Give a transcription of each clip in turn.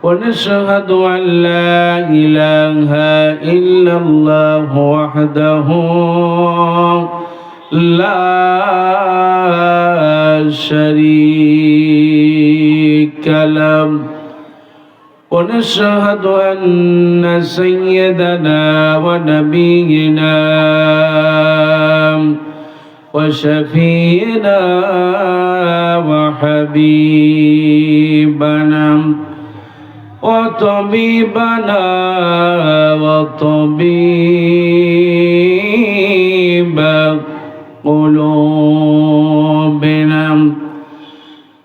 ونشهد أن لا إله إلا الله وحده لا شريك له ونشهد أن سيدنا ونبينا وشفينا وحبيبنا وطبيبنا وطبيب قلوبنا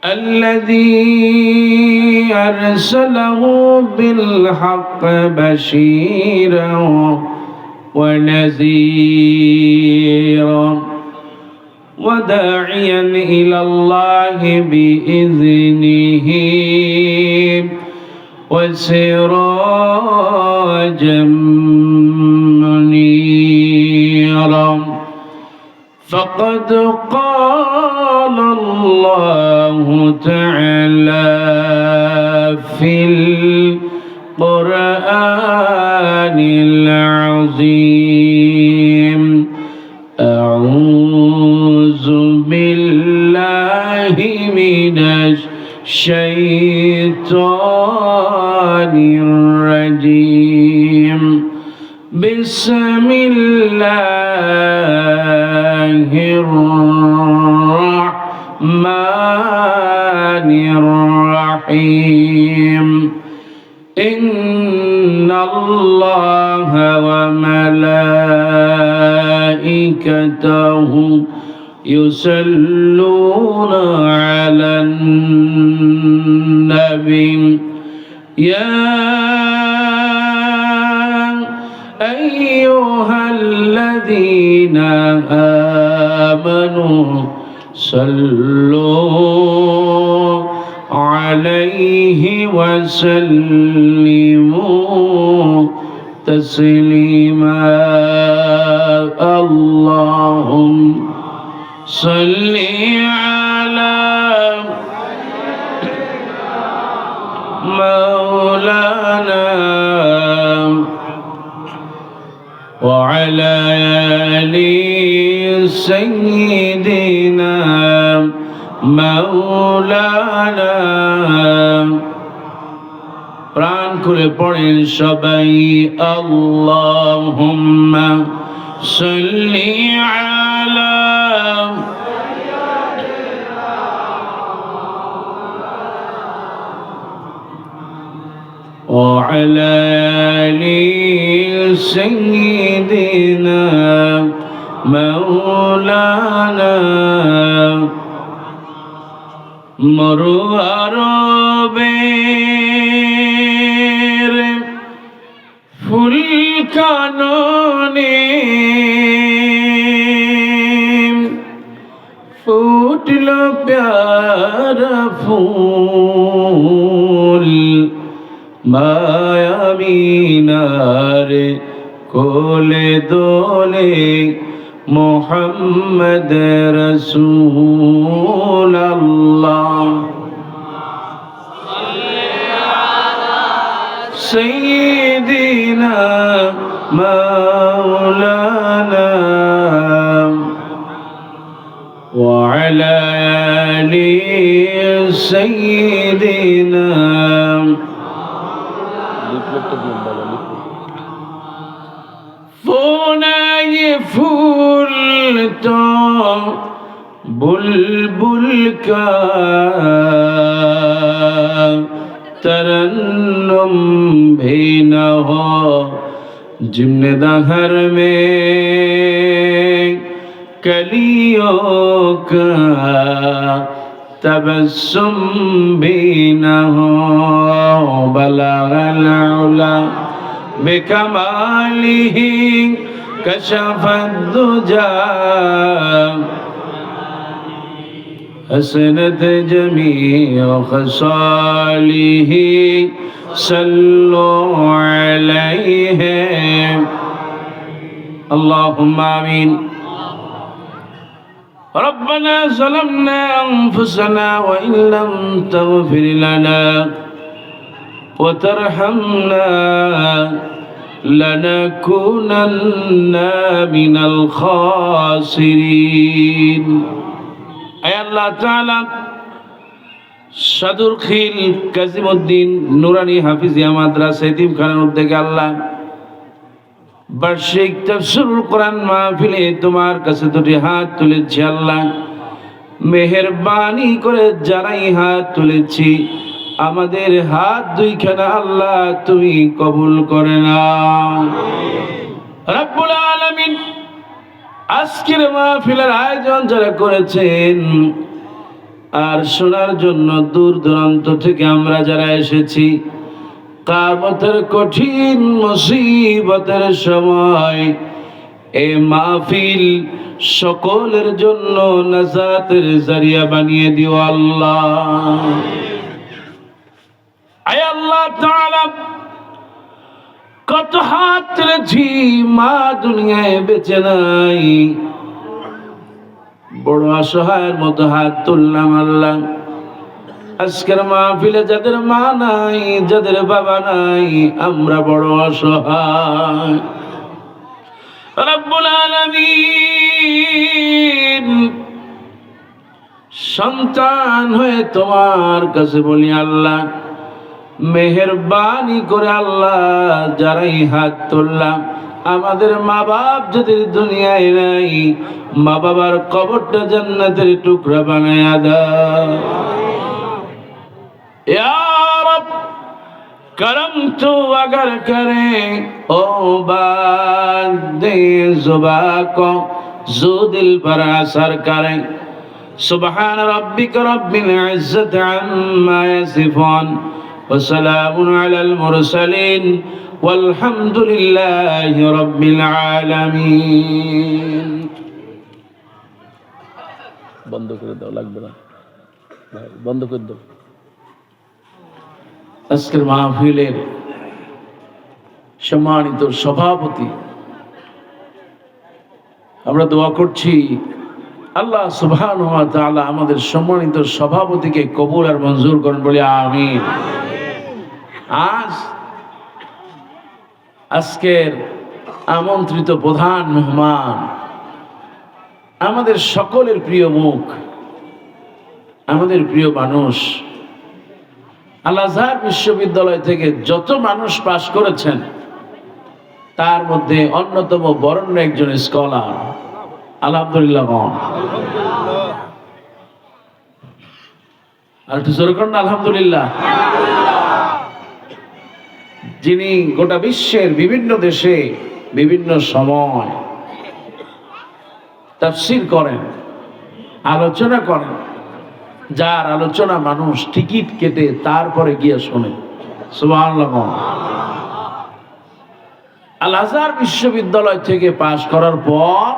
الذي أرسله بالحق بشيرا ونذيرا وداعيا إلى الله بإذنه وسراجا منيرا فقد قال الله تعالى في القرآن العظيم أعوذ بالله من الشيطان الرجيم بسم الله الرحمن الرحيم إن الله وملائكته يصلون على النبي يا أيها الذين آمنوا صلوا عليه وسلموا تسليما اللهم صل على مولانا وعلى آل سيدنا مولانا প্রাণ খুলে পড়েন সবাই আল্লাহুম্মা সাল্লি আলা وعلى آل سيدنا مولانا মরু আরবের ফুল কাননে ফুটল প্যারা ফুল মায়ামিনার কোলে দোলে মোহাম্মদ রসূল আল্লাহ সাইয়্যিদিনা মাওলানা ওয়া আলা আলি সাইয়্যিদিনা ये फूल तो बुलबुल का तरन्नुम भी न हो जिम्ने दहर में कलियों का तबस्सुम भी न हो बलगल उला बिकमालिही كشف الدجى حسنت جميع خصاله صلوا عليه اللهم آمين ربنا ظلمنا أنفسنا وإن لم تغفر لنا وترحمنا لنكونن من الخاسرين أي الله تعالى সাদুরখিল কাজিমউদ্দিন নুরানি হাফিজিয়া মাদ্রাসা এতিমখানার উদ্যোগে আল্লাহ বার্ষিক তাফসীরুল কোরআন মাহফিলে তোমার কাছে দুটি হাত তুলেছি আল্লাহ, মেহেরবানি করে যারাই হাত তুলেছি আমাদের হাত দুইখানা আল্লাহ তুমি কবুল করে নাও রব্বুল আলামিন। আজকের মাহফিলের আয়োজন যারা করেছেন আর শোনার জন্য দূর দূরান্ত থেকে আমরা যারা এসেছি, কিয়ামতের কঠিন মুসিবতের সময় এই মাহফিল সকলের জন্য নাজাতের জরিয়া বানিয়ে দিও আল্লাহ। আয় আল্লাহ তাআলা, কত হাত তুলেছি মা দুনিয়ায় বেঁচে নাই, বড় অসহায়ের মতো হাত তুললাম আল্লাহ। আজকের মাহফিলে যাদের মা নাই, যাদের বাবা নাই, আমরা বড় অসহায় রব্বুল আলামিন। সন্তান হয়ে তোমার কাছে বলি আল্লাহ, মেহেরবানি করে আল্লাহ যারাই হাত তুললাম আমাদের মা বাপ যদি দুনিয়ায় নাই, মা বাবার কবরটা জান্নাতের টুকরা বানায়া দাও ইয়া রব। करम तो अगर करे ओ बादे जुबा को जो दिल पर असर करे। सुबहान रब्बिक रब्बिल इज्जति अम्मा यसिफून व सलामुन अलल मुरसलीन वल्हम्दुलिल्लाहि रब्बिल आलामीन। बंद করে দাও, লাগবে না, বন্ধ করে দাও। আজকের মাহফিলের সম্মানিত সভাপতি, আমরা দোয়া করছি আল্লাহ সুবহানাহু ওয়া তাআলা আমাদের সম্মানিত সভাপতিকে কবুল আর মঞ্জুর করেন, বলি আমিন। আজকের আমন্ত্রিত প্রধান মেহমান আমাদের সকলের প্রিয় মুখ, আমাদের প্রিয় মানুষ, আল আজহার বিশ্ববিদ্যালয় থেকে যত মানুষ পাশ করেছেন তার মধ্যে অন্যতম বরেণ্য একজন স্কলার, আলহামদুলিল্লাহ। আর একটু জোরে করুন আলহামদুলিল্লাহ। যিনি গোটা বিশ্বের বিভিন্ন দেশে বিভিন্ন সময় তাফসীর করেন, আলোচনা করেন, যার আলোচনা মানুষ টিকিট কেটে তারপরে গিয়ে শোনে। সুবহানাল্লাহ। আল আজহার বিশ্ববিদ্যালয় থেকে পাশ করার পর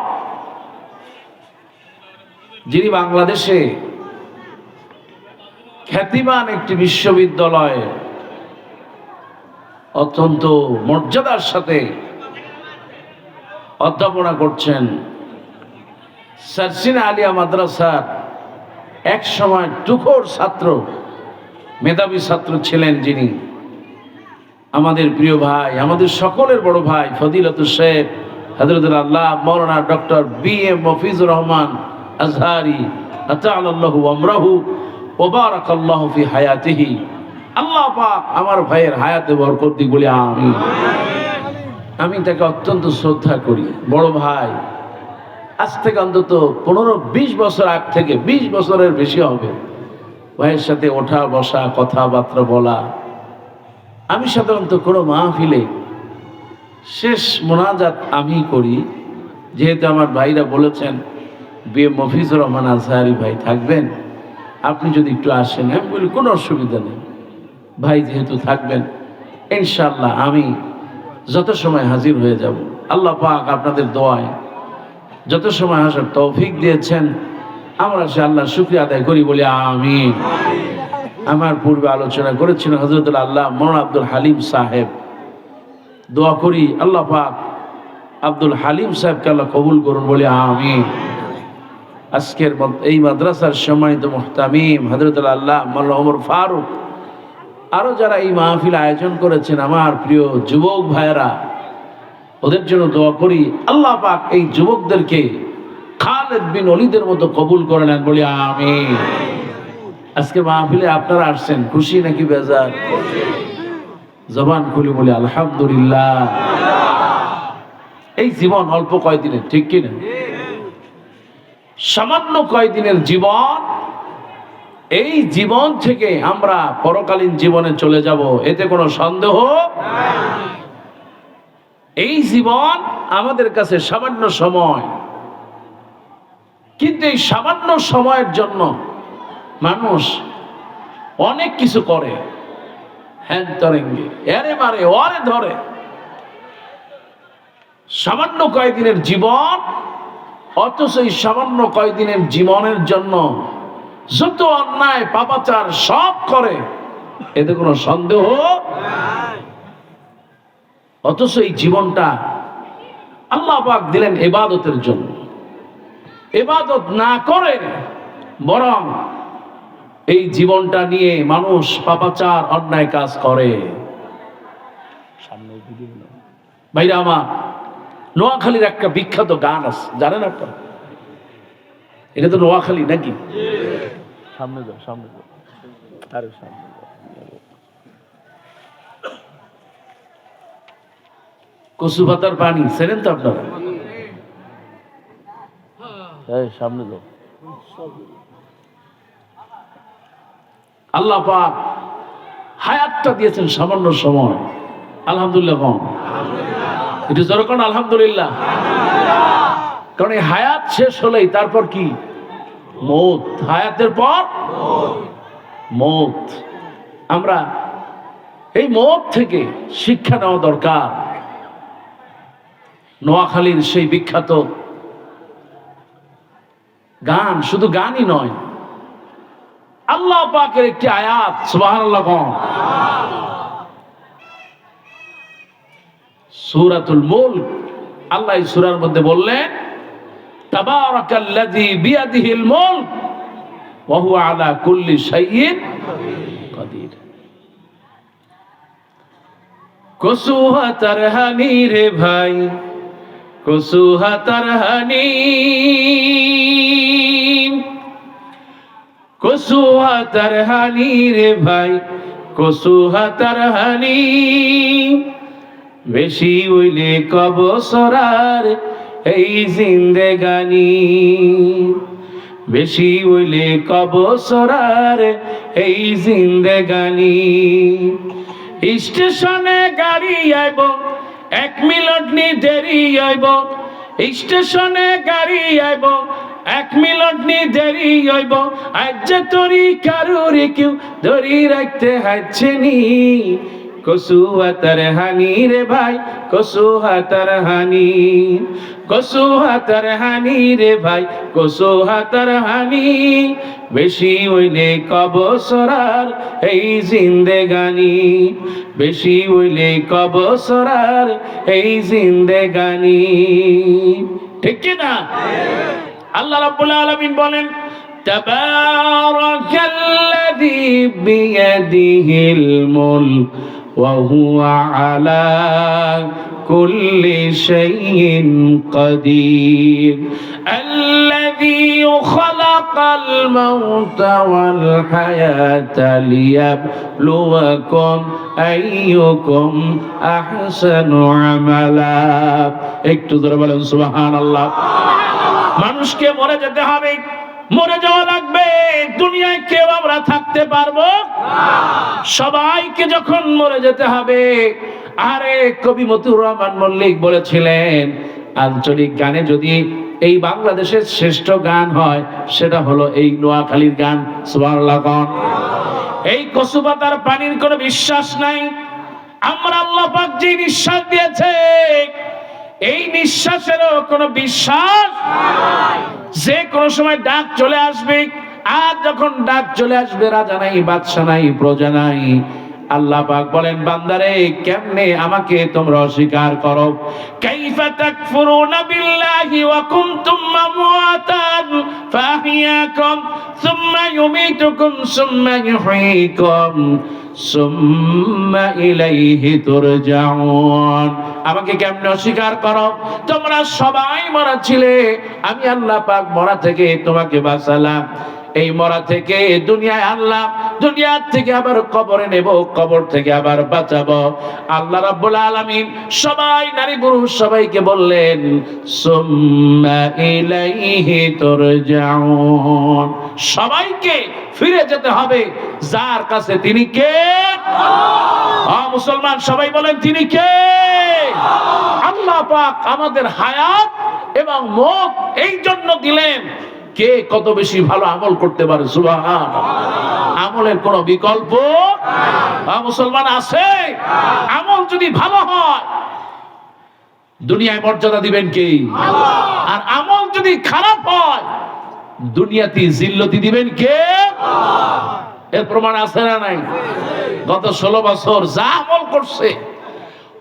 যিনি বাংলাদেশে খ্যাতিমান একটি বিশ্ববিদ্যালয় অত্যন্ত মর্যাদার সাথে অধ্যাপনা করছেন, সারসিনা আলিয়া মাদ্রাসার এক সময় তুখোর ছাত্র, মেধাবী ছাত্র ছিলেন, যিনি আমাদের প্রিয় ভাই, আমাদের সকলের বড় ভাই ফজিলতুল শেখ হযরতুল আল্লাহ মাওলানা ডক্টর বি.এম. মফিজুর রহমান আজহারি আতাআল্লাহু আমরাহু ওয়া বারাকাল্লাহু ফি হায়াতিহি। আল্লাহ পাক আমার ভাইয়ের হায়াতে বরকত দিক, বলি আমিন। আমি তাকে অত্যন্ত শ্রদ্ধা করি, বড় ভাই। আজ থেকে অন্তত 15-20 বছর আগ থেকে, 20 বছরের বেশি হবে, ভাইয়ের সাথে ওঠা বসা, কথাবার্তা বলা। আমি সাধারণত কোনো মাহফিলে শেষ মোনাজাত আমি করি, যেহেতু আমার ভাইরা বলেছেন বি.এম. মফিজুর রহমান আজহারি ভাই থাকবেন, আপনি যদি একটু আসেন। আমি বলি কোনো অসুবিধা নেই, ভাই যেহেতু থাকবেন ইনশাআল্লাহ আমি যত সময় হাজির হয়ে যাব। আল্লাহ পাক আপনাদের দোয়ায় যত সময় আসার তৌফিক দিয়েছেন, আমরা সে আল্লাহ শুকরিয়া আদায় করি, বলি আমিন। আমার পূর্বে আলোচনা করেছিলেন হযরতুল আল্লাহ মাওলানা আব্দুল হালিম সাহেব। দোয়া করি আল্লাহ পাক আব্দুল হালিম সাহেবকে আল্লাহ কবুল করুন, বলি আমিন। আজকের এই মাদ্রাসার সম্মানিত মুহতামিম হযরতুল আল্লাহ মাওলানা ওমর ফারুক আরো যারা এই মাহফিল আয়োজন করেছেন, আমার প্রিয় যুবক ভাইয়েরা, ওদের জন্য দোয়া করি আল্লাহ পাক এই যুবকদেরকে খালেদ বিন ওলীদের মতো কবুল করে নেন, বলি আমিন। আজকে মাহফিলে আপনারা আসছেন, খুশি নাকি বেজার? জবান খুলে বলি আলহামদুলিল্লাহ। এই জীবন অল্প কয়দিনের, ঠিক কিনা? সামান্য কয়দিনের জীবন, এই জীবন থেকে আমরা পরকালীন জীবনে চলে যাব, এতে কোনো সন্দেহ নাই। এই জীবন আমাদের কাছে সামান্য সময়, কিন্তু এই সামান্য সময়ের জন্য মানুষ অনেক কিছু করে, হ্যান তরেঙ্গে, এরে মারে ওরে ধরে। সামান্য কয়েকদিনের জীবন, অথচ এই সামান্য কয়েকদিনের জীবনের জন্য যত অন্যায় পাপাচার সব করে, এতে কোনো সন্দেহ নাই। অথচ এই জীবনটা আল্লাহ পাক দিলেন ইবাদতের জন্য। ইবাদত না করে বরং এই জীবনটা নিয়ে মানুষ পাপাচার অন্যায় কাজ করে। ভাইরা আমার, নোয়াখালীর একটা বিখ্যাত গান আছে, জানেন আপনারা? এটা তো নোয়াখালী নাকি? সামনে যাও, সামনে যাও, আরে সামনে যাও। কচু পাতার পানি চেনেন তো আপনারা? সামনে যাও। আল্লাহ পাক হায়াতটা দিয়েছেন সামান্য সময়, আলহামদুলিল্লাহ। কম এটা যখন আলহামদুলিল্লাহ, কারণ এই হায়াত শেষ হলেই তারপর কি? মৌত। হায়াতের পর মৌত। আমরা এই মৌত থেকে শিক্ষা নেওয়া দরকার। নোয়াখালীর সেই বিখ্যাত গান, শুধু গানই নয়, আল্লাহ পাকের একটি আয়াত, সুবহানাল্লাহ, সূরাতুল মুলক। আল্লাহ এই সূরার মধ্যে বললেন, তাবারাকাল্লাযী বিয়াদিহিল মুলক ওয়া হুয়া আলা কুল্লি শাইইন কাদির। কসুহা তারহানি রে ভাই, কসুহা তারহানি, কসুহা তারহানি রে ভাই, কসুহা তারহানি। বেশি হইলে কবসরার এই জিন্দেগানি, বেশি হইলে কবসরার এই জিন্দেগানি। স্টেশনে গাড়ি আইব, 1 মিনিট নি দেরি আইব। স্টেশনে গাড়ি আইব, 1 মিনিট নি দেরি আইব। আজ যে তরি কারুরে কেউ ধরি রাখতে হাচ্ছে নি। কসুহা তারহানি রে ভাই, কসুহা তারহানি, কসুহা তারহানি রে ভাই, কসুহা তারহানি। বেশি হইলে কবসরার এই জিন্দেগানি, বেশি হইলে কবসরার এই জিন্দেগানি। ঠিক কি না? আল্লাহ রাব্বুল আলামিন বলেন, তাবারাকাল্লাযী বিয়াদিহিল মুলক ওয়া হুয়া আলা কুল্লি শাইইন কাদির। আল্লাযী খালাকাল মাউতা ওয়াল হায়াতা লিয়াবলুয়াকুম আইয়ুকুম আহসানু আমালা। একটু জোরে বলেন সুবহানাল্লাহ। মানুষকে মরে যেতে হবে, মরে যাওয়া লাগবে। দুনিয়ায় কেউ আমরা থাকতে পারবো না। সবাইকে যখন মরে যেতে হবে। আরে কবি মতিউর রহমান মল্লিক বলেছিলেন, আঞ্চলিক গানে যদি এই বাংলাদেশের শ্রেষ্ঠ গান হয়, সেটা হলো এই নোয়াখালীর গান। সুবহানাল্লাহ। এই কচু পাতার পানির কোনো বিশ্বাস নাই। আমরা আল্লাহ পাক যে নিঃশ্বাস দিয়েছে, এই নিঃশ্বাসেরও কোনো বিশ্বাস নাই। যে কোনো সময় ডাক চলে আসবে। আর যখন ডাক চলে আসবে, রাজা নাই, বাদশা নাই, প্রজা নাই। আল্লাহ পাক বলেন, বান্দারে কেমনে আমাকে তোমরা অস্বীকার করো? কাইফা তাকফুরুনা বিল্লাহি ওয়া কুনতুম আমওয়াতান ফাহিয়াকুম সুম্মা ইউমীতুকুম সুম্মা ইউহয়ীকুম সুম্মা ইলাইহি তুরজাউন। আমাকে কেমনে অস্বীকার করো? তোমরা সবাই মরা ছিলে, আমি আল্লাহ পাক মরা থেকে তোমাকে বাঁচালাম। এই মরা থেকে দুনিয়ায় আনলাম, দুনিয়ার থেকে আবার কবরে নেব, কবর থেকে আবার বাঁচাবো। আল্লাহ রাব্বুল আলামিন সবাই নারী পুরুষ সবাইকে বললেন সুম্মা ইলাইহি তুরজাউন। সবাইকে ফিরে যেতে হবে যার কাছে, তিনি কে? মুসলমান সবাই বলেন তিনি কে? আল্লাহ পাক আমাদের হায়াত এবং মওত এই জন্য দিলেন, কে কত বেশি ভালো আমল করতে পারে। সুবহানাল্লাহ। আমলের কোনো বিকল্প মুসলমান আছে? আমল যদি ভালো হয় দুনিয়ায় মর্যাদা দিবেন কে? আর আমল যদি খারাপ হয় দুনিয়াতে জিল্লতি দিবেন কে? এর প্রমাণ আছে না নাই? গত 16 বছর যা আমল করছে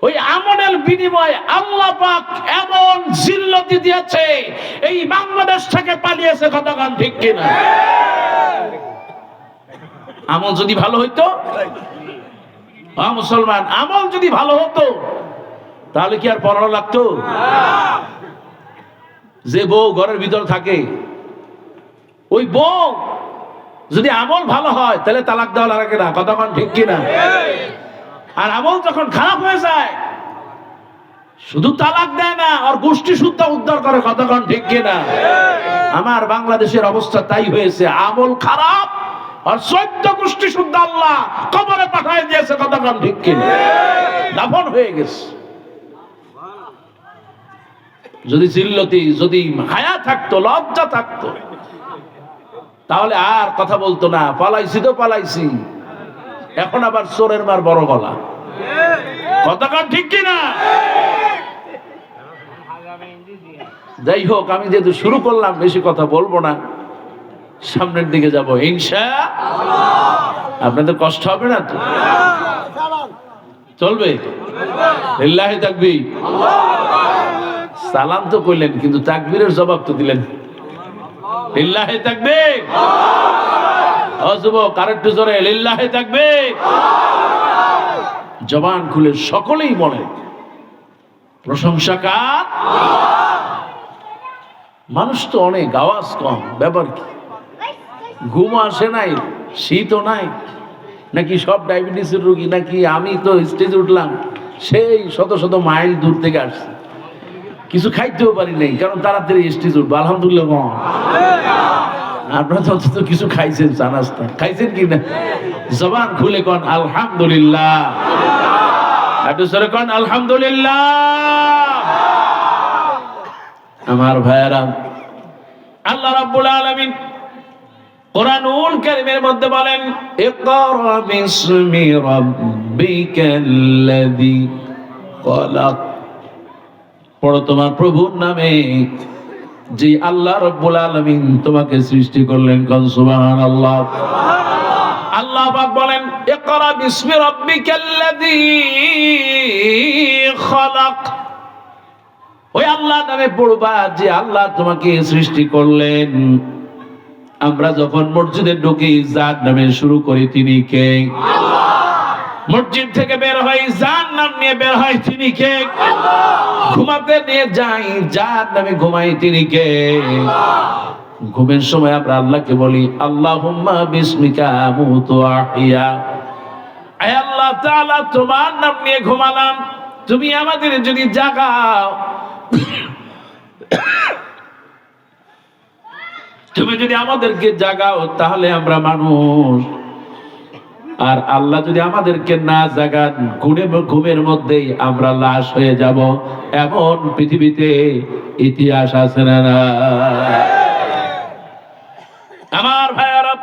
ওই আমলের বিনিময়ে আল্লাহ পাক এমন জিল্লতি দিয়েছে, এই বাংলাদেশ থেকে পালিয়েছে। কতক্ষণ ঠিক কিনা? আমল যদি ভালো হইতো, মুসলমান আমল যদি ভালো হতো তাহলে কি আর পড়ানো লাগতো? যে বউ ঘরের ভিতর থাকে, ওই বউ যদি আমল ভালো হয় তাহলে তালাক দেওয়া লাগে না। কতক্ষণ ঠিক কিনা? আর আমল যখন খারাপ হয়ে যায় শুধু তালাক দেয় না, আর গোষ্ঠী সুদ্ধা উদ্ধার করে। কতক্ষণ ঠিক কিনা? আমার বাংলাদেশের অবস্থা তাই হয়েছে, আমল খারাপ আর 14 গোষ্ঠী সুদ্ধা আল্লাহ কবরে পাঠিয়ে দিয়েছে। কতক্ষণ ঠিক কিনা? দাফন হয়ে গেছে। যদি জিল্লতি, যদি হায়া থাকতো, লজ্জা থাকতো, তাহলে আর কথা বলতো না। পালাইছি তো পালাইছি, এখন আবার চোরের মার বড় গলা। কতক্ষণ ঠিক কিনা? যাই হোক, আমি যেহেতু শুরু করলাম বেশি কথা বলবো না, সামনের দিকে যাব ইনশাআল্লাহ। আপনাদের কষ্ট হবে না তো? চলবে? লিল্লাহি তাকবীর। সালাম তো কইলেন কিন্তু তাকবীরের জবাব তো দিলেন। লিল্লাহি তাকবীর। ও যুবক আরেকটু জোরে লিল্লাহি তাকবীর। জবান খুলে সকলেই বলেন প্রশংসা কার? মানুষ তো অনেক, আওয়াজ কম, ব্যাপার কি? ঘুম আসে নাই, শীতও নাই, নাকি সব ডায়াবেটিসের রোগী? নাকি আমি তো স্টেজে উঠলাম সেই শত শত মাইল দূর থেকে আসছি, কিছু খাইতেও পারি নাই, কারণ তাড়াতাড়ি স্টেজ উঠবো। আলহামদুলিল্লাহ। আপনারা তো অন্তত কিছু খাইছেন, চা নাস্তা খাইছেন কি না? জবান খুলে কোন আলহামদুলিল্লাহ। একটু জোরে কোন আলহামদুলিল্লাহ। আমার ভাইয়েরা, আল্লাহ রাব্বুল আলামিন কোরআনুল কারীমের মধ্যে বলেন ইকরা বিসমি রাব্বিকাল্লাযী খলাক। পড়ো তোমার প্রভুর নামে, যে আল্লাহ রাব্বুল আলামিন তোমাকে সৃষ্টি করলেন। কোন সুবহানাল্লাহ। আল্লাহ পাক বলেন ইকরা বিসমি রাব্বিকাল্লাযী খলাক। ওই আল্লাহর নামে পড়বা যে আল্লাহ তোমাকে সৃষ্টি করলেন। আমরা যখন মসজিদে ঢুকি যার নামে শুরু করি তিনি কে? মসজিদ থেকে বের হই যার নাম নিয়ে বের হয় তিনি কে? ঘুমাতে নিয়ে যাই যার নামে ঘুমাই তিনি কে? ঘুমের সময় আমরা আল্লাহকে বলি আল্লাহুম্মা বিসমিকা আমুতু ওয়া আহইয়া। আয় আল্লাহ তাআলা, তোমার নাম নিয়ে ঘুমালাম, তুমি আমাদের যদি জাগাও, তুমি যদি আমাদেরকে জাগাও তাহলে আমরা মানুষ, আর আল্লাহ যদি আমাদেরকে না জাগান ঘুমের মধ্যেই আমরা লাশ হয়ে যাব। এমন পৃথিবীতে ইতিহাস আছে না? আমার ভাইয়ারা,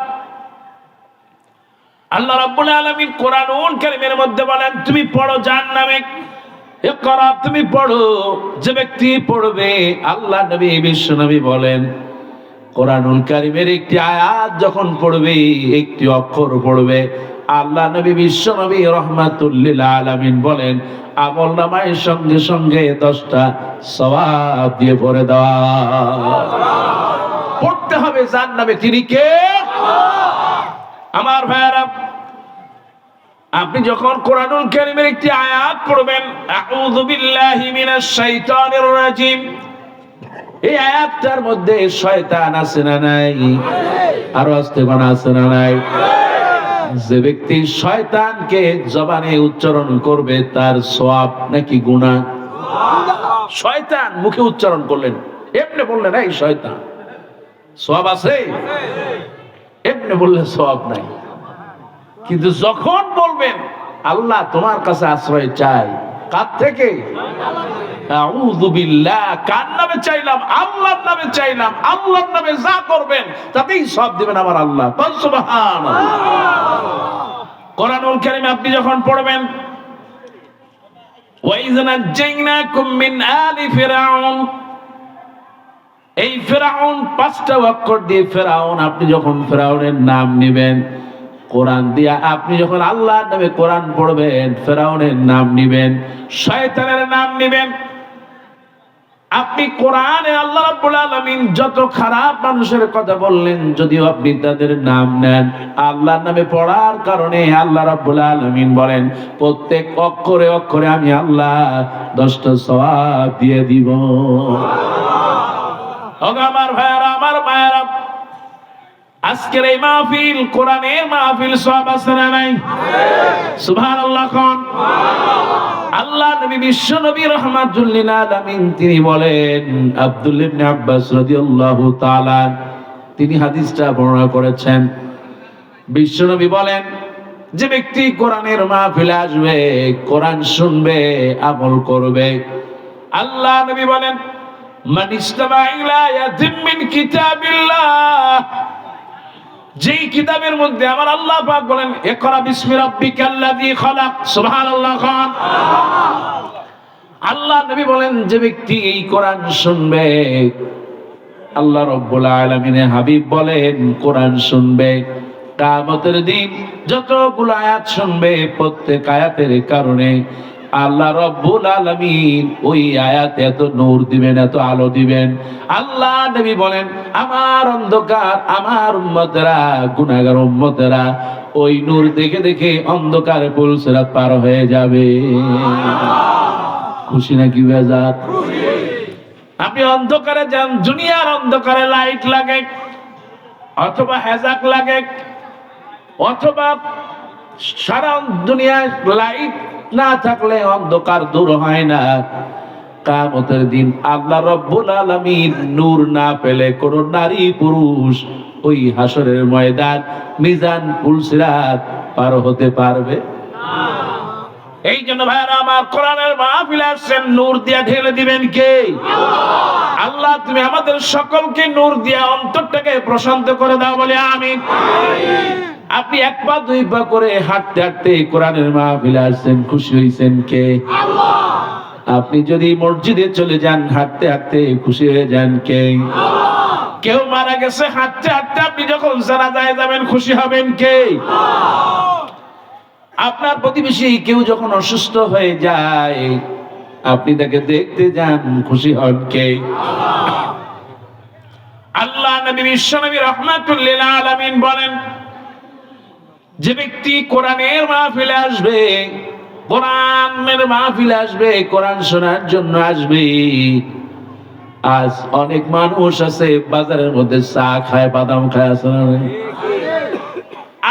আল্লাহ রাব্বুল আলামিন কোরআনুল কারীমের মধ্যে বলেন তুমি পড়ো যার নামে ইকরা, তুমি পড়ো। যে ব্যক্তি পড়বে, আল্লাহ নবী বিশ্ব নবী বলেন কোরআনুল কারীমের একটি আয়াত যখন পড়বে, একটি অক্ষর পড়বে, আল্লাহ নবী বিশ্ব নবী রাহমাতুল লিল আলামিন বলেন আমলনামায় সঙ্গে সঙ্গে 10টা সওয়াব দিয়ে ভরে দেওয়া। পড়তে হবে যার নামে, তিনি কে? আমার ভাইয়ারা, আপনি যখন কোরআনুল কারীমের একটি আয়াত পড়বেন, আউযু বিল্লাহি মিনাশ শাইতানির রাজিম, এই আয়াতটার মধ্যে শয়তান আছে না নাই? আরো আস্তে কোন আছে না নাই? যে ব্যক্তি শয়তানকে জবানে উচ্চারণ করবে তার সওয়াব নাকি গুনাহ? শয়তান মুখে উচ্চারণ করলেন, এমনি বললেন এই শয়তান, সওয়াব আছে? এমনি বললে সওয়াব নাই। কিন্তু যখন বলবেন আল্লাহ তোমার কাছে আশ্রয় চাই, কার থেকে? আউযু বিল্লাহ, কার নামে চাইলাম? আল্লাহর নামে চাইলাম। আল্লাহর নামে যা করবেন তাতেই সব দিবেন আমার আল্লাহ। সুবহানাল্লাহ। কোরআনুল কারীমে আপনি যখন পড়বেন, ওয়া ইয নাজ্জাইনাকুম মিন আলি ফিরআউন, এই ফিরআউন ৫টা অক্ষর দিয়ে ফিরআউন, আপনি যখন ফিরআউনের নাম নেবেন কোরআন দিয়া, আপনি যখন আল্লাহর নামে কোরআন পড়বেন, ফিরআউনের নাম নেবেন, শয়তানের নাম নেবেন, আপনি কোরআনে আল্লাহ রাব্বুল আলামিন যত খারাপ মানুষের কথা বললেন, যদিও আপনি তাদের নাম নেন, আল্লাহর নামে পড়ার কারণে আল্লাহ রাব্বুল আলামিন বলেন প্রত্যেক অক্ষরে অক্ষরে আমি আল্লাহ 10টা সওয়াব দিয়ে দিব। ওগো আমার ভাইয়ারা, আমার মায়েরা, আজকের এই মাহফিল কোরআনের মাহফিল, সওয়াব আছে না নাই? সুবহানাল্লাহ। কোন আল্লাহ নবী, বিশ্ব নবী রাহমাতুল লিল আলামিন, তিনি বলেন, আব্দুল্লাহ ইবনে আব্বাস রাদিয়াল্লাহু তাআলা তিনি হাদিসটা বর্ণনা করেছেন। বিশ্ব নবী বলেন, যে ব্যক্তি কোরআনের মাহফিলে আসবে, কোরআন শুনবে, আমল করবে, আল্লাহ নবী বলেন মান ইসতামা ইলা আয়াতিন মিন কিতাবিল্লাহ, যেই কিতাবের মধ্যে আমার আল্লাহ পাক বলেন ইকরা বিসমি রাব্বিকাল্লাযী খালাক, সুবহানাল্লাহ। খান আল্লাহ নবী বলেন, যে ব্যক্তি এই কোরআন শুনবে, আল্লাহ রাব্বুল আলামিনের হাবিব বলেন কোরআন শুনবে, কিয়ামতের দিন যতগুলো আয়াত শুনবে প্রত্যেক আয়াতের কারণে আল্লাহ রাব্বুল আলামিন ওই আয়াতে এত নূর দিবেন, এত আলো দিবেন। আল্লাহ নবী বলেন আমার অন্ধকার, আমার উম্মতেরা, গুনাহগার উম্মতেরা ওই নূর দেখে দেখে অন্ধকারে পুলসিরাত পার হয়ে যাবে। খুশি নাকি বেজার? আপনি অন্ধকারে যান, দুনিয়ার অন্ধকারে লাইট লাগে অথবা হেজাক লাগে, অথবা সারা দুনিয়ায় লাইট না থাকলে অন্ধকার দূর হয় না। কিয়ামতের দিন আল্লাহ রাব্বুল আলামিন নূর না পেলে কোন নারী পুরুষ ওই হাসরের ময়দান মিজান পুলসিরাত পার হতে পারবে না। এই জন্য ভাইরা আমার, কোরআনের মাহফিলে আসছেন, নূর দিয়া ঢেলে দিবেন কে? আল্লাহ। আল্লাহ তুমি আমাদের সকলকে নূর দিয়া অন্তরটাকে প্রশান্ত করে দাও, বলে আমিন। আপনি এক পা দুই পা করে হাঁটতে হাঁটতে কোরআনের মাহফিলে আসছেন, খুশি হইছেন কে? আল্লাহ। আপনি যদি মসজিদে চলে যান, হাঁটতে হাঁটতে খুশি হয়ে যান কে? আল্লাহ। কেউ মারা গেছে, হাঁটতে হাঁটতে আপনি যখন জানাজায় যাবেন, খুশি হবেন কে? আল্লাহ। আপনার প্রতিবেশী কেউ যখন অসুস্থ হয়ে যায়, আপনি তাকে দেখতে যান, খুশি হন কে? আল্লাহ। আল্লাহ নবী, বিশ্ব নবী রাহমাতুল লিল আলামিন বলেন, যে ব্যক্তি কোরআনের মাহফিলে আসবে, কোরআনের মাহফিলে আসবে, কোরআন শোনার জন্য আসবে। আজ অনেক মানুষ আছে বাজারের মধ্যে চা খায়, বাদাম খায়, আছে না?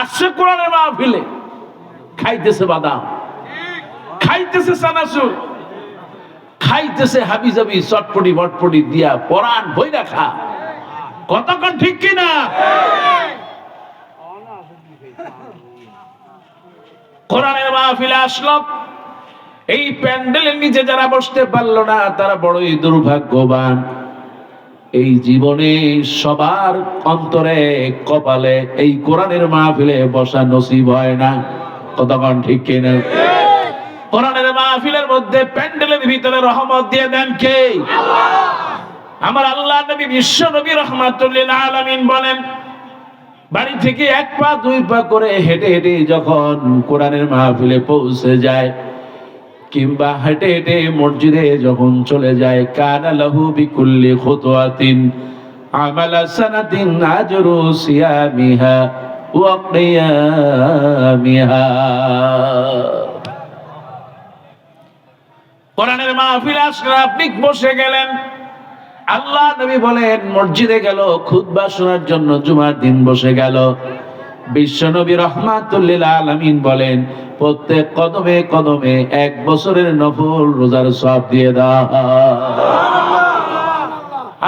আসছে কোরআনের মাহফিলে, খাইতেছে বাদাম, খাইতেছে চানাচুর, খাইতেছে হাবিজাবি চটপটি বটপটি দিয়া, কোরআন বই রাখা। কতক্ষণ ঠিক কিনা? কোরআনের মাহফিলে আসলো, এই প্যান্ডেলের নিচে যারা বসতে পারলো না তারা বড়ই দুর্ভাগ্যবান। এই জীবনে সবার অন্তরে কপালে এই কোরআনের মাহফিলে বসা নসিব হয় না। কতক্ষণ ঠিক কিনা? কোরআনের মাহফিলের মধ্যে প্যান্ডেলের ভিতরে রহমত দিয়ে দেন কে? আল্লাহ। আমার আল্লাহ নবী, বিশ্ব নবী রাহমাতুল লিল আলামিন বলেন, বাড়ি থেকে এক পা দুই পা করে হেঁটে হেঁটে যখন কোরআনের মাহফিলে পৌঁছে যায়, কিংবা হেঁটে হেঁটে মসজিদে যখন চলে যায়, কানা লাহু বিকুল্লি খুতওয়াতিন আমালা সানাতিন আজরু সিয়ামিহা وقيامها কোরআনের মাহফিলে আসলে আপনি বসে গেলেন, আল্লাহ নবী বলেন মসজিদে গেল খুতবা শোনার জন্য, জুমার দিন বসে গেল। বিশ্ব নবী রাহমাতুল লিল আলামিন বলেন প্রত্যেক কদমে কদমে 1 বছরের নফল রোজার সওয়াব দিয়ে দাও।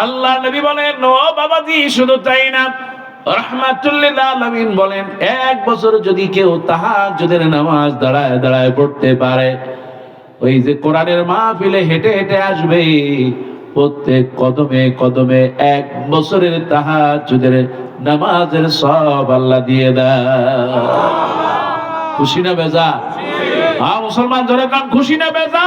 আল্লাহ নবী বলেন ও বাবাজি, শুধু তাই না, রাহমাতুল লিল আলামিন বলেন 1 বছর যদি কেউ তাহাজ্জুদের নামাজ দাঁড়ায় দাঁড়ায় পড়তে পারে, ওই যে কোরআনের মাহফিলে হেঁটে হেঁটে আসবে, প্রত্যেক কদমে কদমে 1 বছরের তাহাজ্জুদের নামাজের সওয়াব আল্লাহ দিয়ে দেয়। খুশি না বেজা? হ্যাঁ মুসলমান ধরে কান, খুশি না বেজা?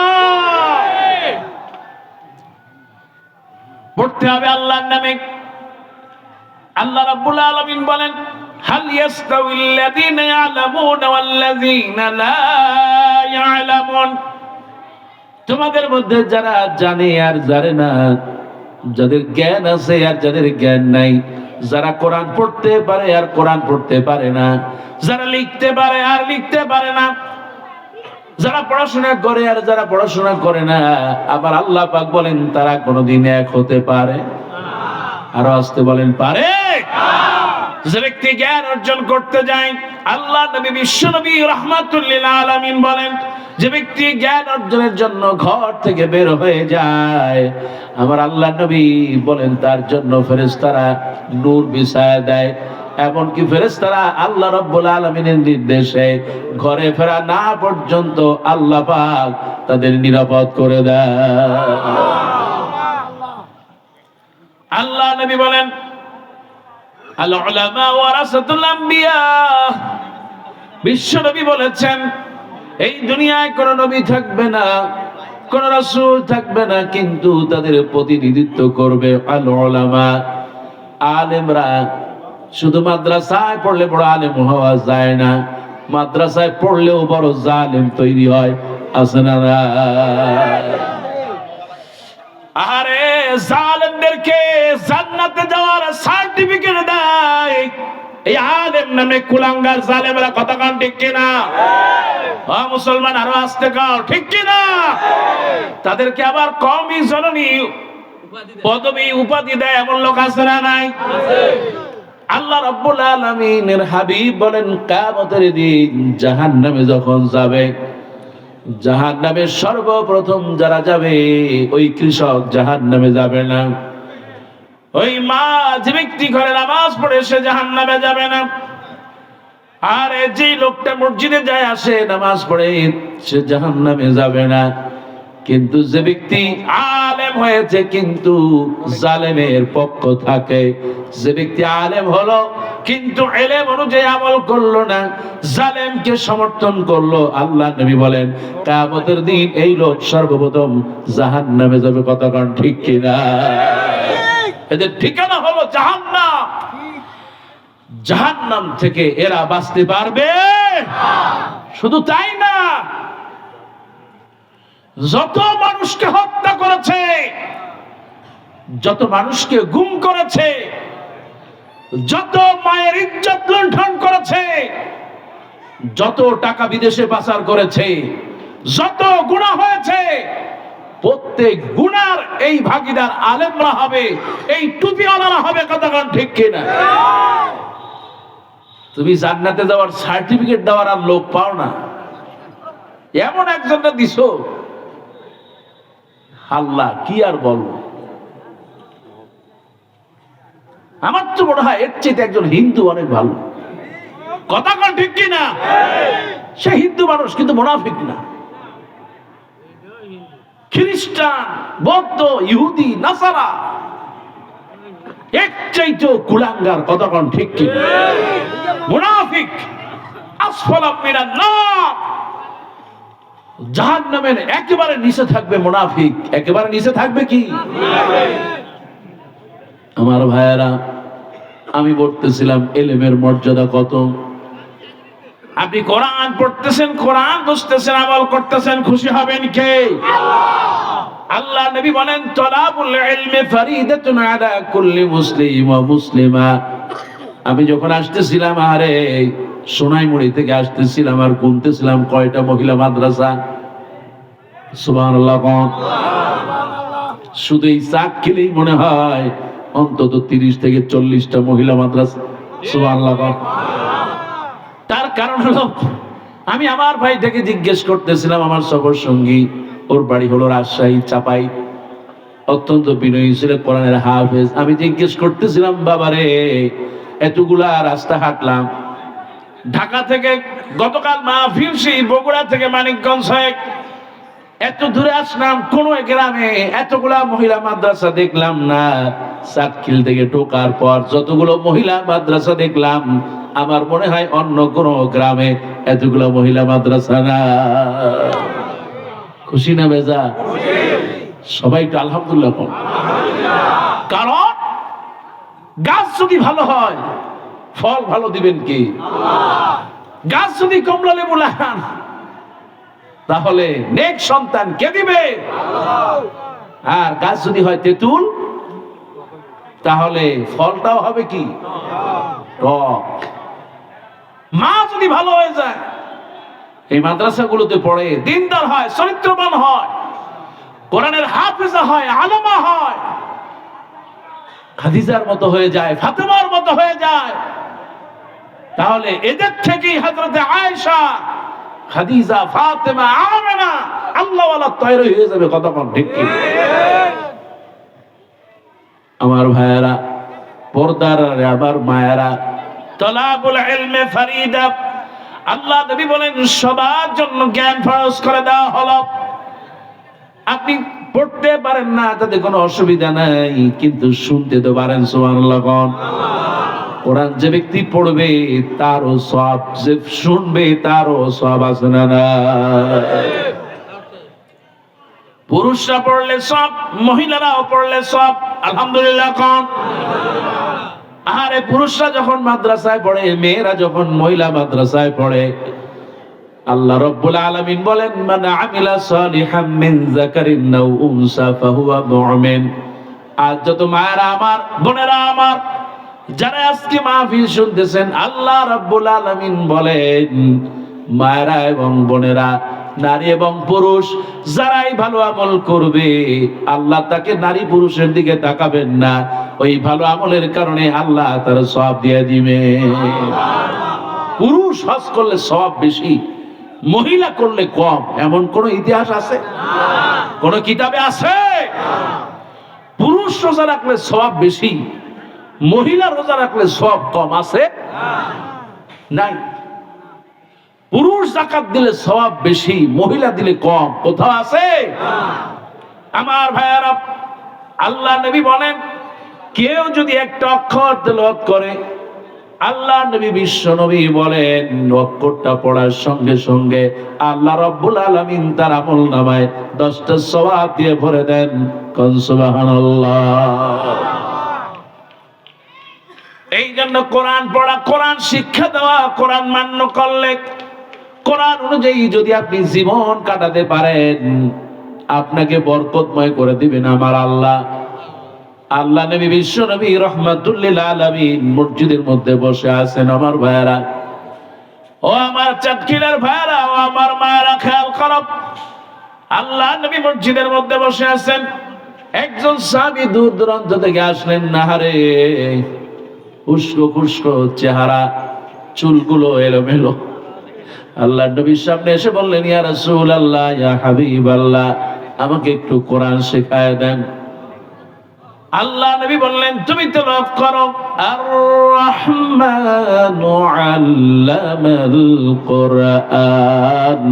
পড়তে হবে আল্লাহর নামে। আল্লাহ রাব্বুল আলামিন বলেন হাল ইয়াস্তাউিল্লাযীনা ইয়ালামুনা ওয়াল্লাযীনা লা ইয়ালামুন, তোমাদের মধ্যে যারা জানে আর জানে না, যাদের জ্ঞান আছে আর যাদের জ্ঞান নাই, যারা কোরআন পড়তে পারে আর কোরআন পড়তে পারে না, যারা লিখতে পারে আর লিখতে পারে না, যারা পড়াশোনা করে আর যারা পড়াশোনা করে না, আবার আল্লাহ পাক বলেন তারা কোনোদিন এক হতে পারে? আরো আসতে বলেন পারে? যে ব্যক্তি জ্ঞান অর্জন করতে যায়, আল্লাহ নবী বিশ্ব নবী রাহমাতুল লিল আলামিন বলেন যে ব্যক্তি জ্ঞান অর্জনের জন্য ঘর থেকে বের হয়ে যায়, আমার আল্লাহ নবী বলেন তার জন্য ফেরেশতারা নূর বিছায়া দেয়। এমনকি ফেরেশতারা আল্লাহ রাব্বুল আলামিনের নির্দেশে ঘরে ফেরা না পর্যন্ত আল্লাহ পাক তাদের নিরাপদ করে দেয়। আল্লাহ নবী বলেন আল উলামা ওয়ারাসাতুল আম্বিয়া, বিশ্ব নবী বলেছেন এই দুনিয়ায় কোন নবী থাকবে না, কোন রাসূল থাকবে না, কিন্তু তাদের প্রতিনিধিত্ব করবে আল উলামা, আলেমরা। শুধু মাদ্রাসায় পড়লে বড় আলেম হওয়া যায় না, মাদ্রাসায় পড়লেও বড় জালেম তৈরি হয়, আছে না? আরে জালেমদেরকে জান্নাতে যাওয়ার সার্টিফিকেট দেয় এই আলেম নামে কুলাঙ্গার জালেমরা। কথা কান ঠিক কিনা? হ্যাঁ মুসলমান আরো আসতে কাও ঠিক কিনা? তাদেরকে আবার কওমি জননী পদবী উপাধি দেয়, এমন লোক আছে না নাই? আল্লাহ রাব্বুল আলামিনের হাবিব বলেন কিয়ামতের দিন জাহান্নামে যখন যাবে, জাহান্নামে সর্বপ্রথম যারা যাবে ওই কৃষক জাহান্নামে যাবে না, ওই মা যে ব্যক্তি ঘরে নামাজ পড়ে সে জাহান্নামে যাবে না, আর যে লোকটা মসজিদে যায় আসে নামাজ পড়ে সে জাহান্নামে যাবে না। কিন্তু যে ব্যক্তি আলেম হয়েছে কিন্তু জালেমের পক্ষ থাকে, যে ব্যক্তি আলেম হলো কিন্তু ইলম অনুযায়ী আমল করলো না, জালেমকে সমর্থন করলো, আল্লাহ নবী বলেন কিয়ামতের দিন এই লোক সর্বপ্রথম জাহান্নামে যাবে। কথা কান ঠিক কিনা? এদের ঠিকানা হলো জাহান্নাম। জাহান্নাম থেকে এরা বাঁচতে পারবে? শুধু তাই না, যত মানুষকে হত্যা করেছে, যত মানুষকে গুম করেছে, যত মায়ের ইজ্জত লুণ্ঠন করেছে, যত টাকা বিদেশে পাচার করেছে, যত গুনাহ হয়েছে, প্রত্যেক গুনার এই ভাগীদার আলেমরা হবে, এই টুপিওয়ালারা হবে। কথা কান ঠিক কিনা? তুমি জান্নাতে যাওয়ার সার্টিফিকেট দেওয়ার আর লোক পাও না, এমন একজনটা দিছো, আল্লাহ কি আর বলবো। আমার তো মনে হয় এর চেয়ে একজন হিন্দু অনেক ভালো। কথা কন ঠিক কিনা? সে হিন্দু মানুষ কিন্তু মুনাফিক না, খ্রিস্টান, বৌদ্ধ, ইহুদি, নাসারা এর চাইতে কুলাঙ্গার। কথা কন ঠিক কিনা? মুনাফিক আসফালা মিনান নার, জাহান্নামের একেবারে নিচে থাকবে মুনাফিক। একেবারে নিচে থাকবে কি? আমার ভাইয়েরা, আমি বলতেছিলাম ইলমের মর্যাদা কত। আপনি কোরআন পড়তেছেন, কোরআন বুঝতেছেন, আমল করতেছেন, খুশি হবেন কে? আল্লাহ নবী বলেন তালাবুল ইলমি ফরিদাতুন আলা কুল্লি মুসলিম ওয়া মুসলিমা। আমি যখন আসতেছিলাম, আরে সোনাইমুড়ি থেকে আসতেছিলাম, আর গুনতেছিলাম কয়টা মহিলা মাদ্রাসা। সুবহানাল্লাহ। শুধু এই চাক খেলেই মনে হয় অন্তত 30 থেকে 40টা মহিলা মাদ্রাসা। সুবহানাল্লাহ। তার কারণ হলো, আমি আমার ভাইটাকে জিজ্ঞেস করতেছিলাম, আমার সফর সঙ্গী, ওর বাড়ি হলো রাজশাহী চাপাই, অত্যন্ত বিনয়ী ছিল, কোরআনের হাফেজ। আমি জিজ্ঞেস করতেছিলাম, বাবারে এতগুলা রাস্তা হাঁটলাম, ঢাকা থেকে গতকাল মাহফিল, সেই বগুড়া থেকে মানিকগঞ্জ হয়ে এত দূরে আসলাম, কোন গ্রামে এতগুলা মহিলা মাদ্রাসা দেখলাম না। সাতখিল থেকে ঢোকার পর যতগুলো মহিলা মাদ্রাসা দেখলাম, আমার মনে হয় অন্য কোন গ্রামে এতগুলো মহিলা মাদ্রাসা না। খুশি না বেজা? সবাই একটু আলহামদুলিল্লাহ বল। কারণ গাছ যদি ভালো হয়, ফল ভালো দিবেন কি? গাছ যদি কমলা লেবু লাগান, তাহলে নেক সন্তান কে দিবে? আর গাছ যদি হয় তেঁতুল, তাহলে ফলটাও হবে কি? টক। মা যদি ভালো হয়ে যায়, এই মাদ্রাসাগুলোতে পড়ে, দিনদার হয়, চরিত্রবান হয়, কোরআনের হাফেজা হয়, আলেমা হয়, খাদিজার মতো হয়ে যায়, ফাতেমার মতো হয়ে যায়, তাহলে এদের থেকেই হযরতে আয়েশা, খাদিজা, ফাতেমা, আমেনা আল্লাহ ওয়ালা তৈরি হয়ে যাবে। কথা বল ঠিক কি? আমার ভাইয়েরা, পর্দার আবার মায়েরা, তলাবুল ইলমে ফরিদা, আল্লাহ নবী বলেন সবার জন্য জ্ঞান ফরজ করে দেওয়া হলো। আপনি পড়তে পারেন না, তাতে কোনো অসুবিধা নাই, কিন্তু শুনতে তো পারেন। সুবহানাল্লাহ। কোরআন যে ব্যক্তি পড়বে তারও সওয়াব, যে শুনবে তারও সওয়াব আছে না? পুরুষরা পড়লে সওয়াব, মহিলারাও পড়লে সওয়াব। আলহামদুলিল্লাহ। আরে পুরুষরা যখন মাদ্রাসায় পড়ে, মেয়েরা যখন মহিলা মাদ্রাসায় পড়ে, আল্লাহ রাব্বুল আলামিন বলেন, মান আমিলা সালিহাম মিন যাকারিন আও উনসা ফাহুয়া মুমিন। আজ যত মায়েরা আমার, বোনেরা আমার, যারা আজকে মাহফিল শুনতেছেন, আল্লাহ রাব্বুল আলামিন বলেন, মায়েরা এবং বোনেরা, নারী এবং পুরুষ যারাই ভালো আমল করবে, আল্লাহ তাকে নারী পুরুষের দিকে তাকাবেন না, ওই ভালো আমলের কারণে আল্লাহ তার সওয়াব দিয়ে দিবে। পুরুষ হজ করলে সওয়াব বেশি, মহিলা করলে কম, এমন কোন ইতিহাস আছে? কোন কিতাবে আছে? পুরুষ রোজা রাখলে সওয়াব বেশি, মহিলা রোজা রাখলে সওয়াব কম আছে? নাই। পুরুষ যাকাত দিলে সওয়াব বেশি, মহিলা দিলে কম, কোথাও আছে? আমার ভাইয়ারা, আল্লাহ নবী বলেন, কেউ যদি একটা অক্ষর তেলাওয়াত করে, আল্লাহ নবী, বিশ্ব নবী বলেন, অক্ষরটা পড়ার সঙ্গে সঙ্গে আল্লাহ রাব্বুল আলামিন তার আমলনামায় 10টা সওয়াব দিয়ে ভরে দেন। কোন সুবহানাল্লাহ। এই জন্য কোরআন পড়া, কোরআন শিক্ষা দেওয়া, কোরআন মান্য করলে, কোরআন অনুযায়ী যদি আপনি জীবন কাটাতে পারেন, আপনাকে বরকতময় করে দিবেন আমার আল্লাহ। আল্লাহ নবী, বিশ্ব নবী রাহমাতুল লিল আলামিন মসজিদের মধ্যে বসে আছেন। আমার ভাইয়েরা, ও আমার চাটকিলের ভাইয়েরা, ও আমার মায়েরা, খেয়াল করো, আল্লাহ নবী মসজিদের মধ্যে বসে আছেন। একজন সাহাবী দূর দূরান্ত থেকে আসলেন, নাহারে উস্কো খুস্কো চেহারা, চুলগুলো এলোমেলো। আল্লাহ নবীর সামনে এসে বললেন, ইয়া রাসূলুল্লাহ, ইয়া হাবিবাল্লাহ, আমাকে একটু কোরআন শেখায় দেন। আল্লাহ নবী বললেন, তুমি তেলাওয়াত করো, আর রহমানু আল্লামাল কুরআন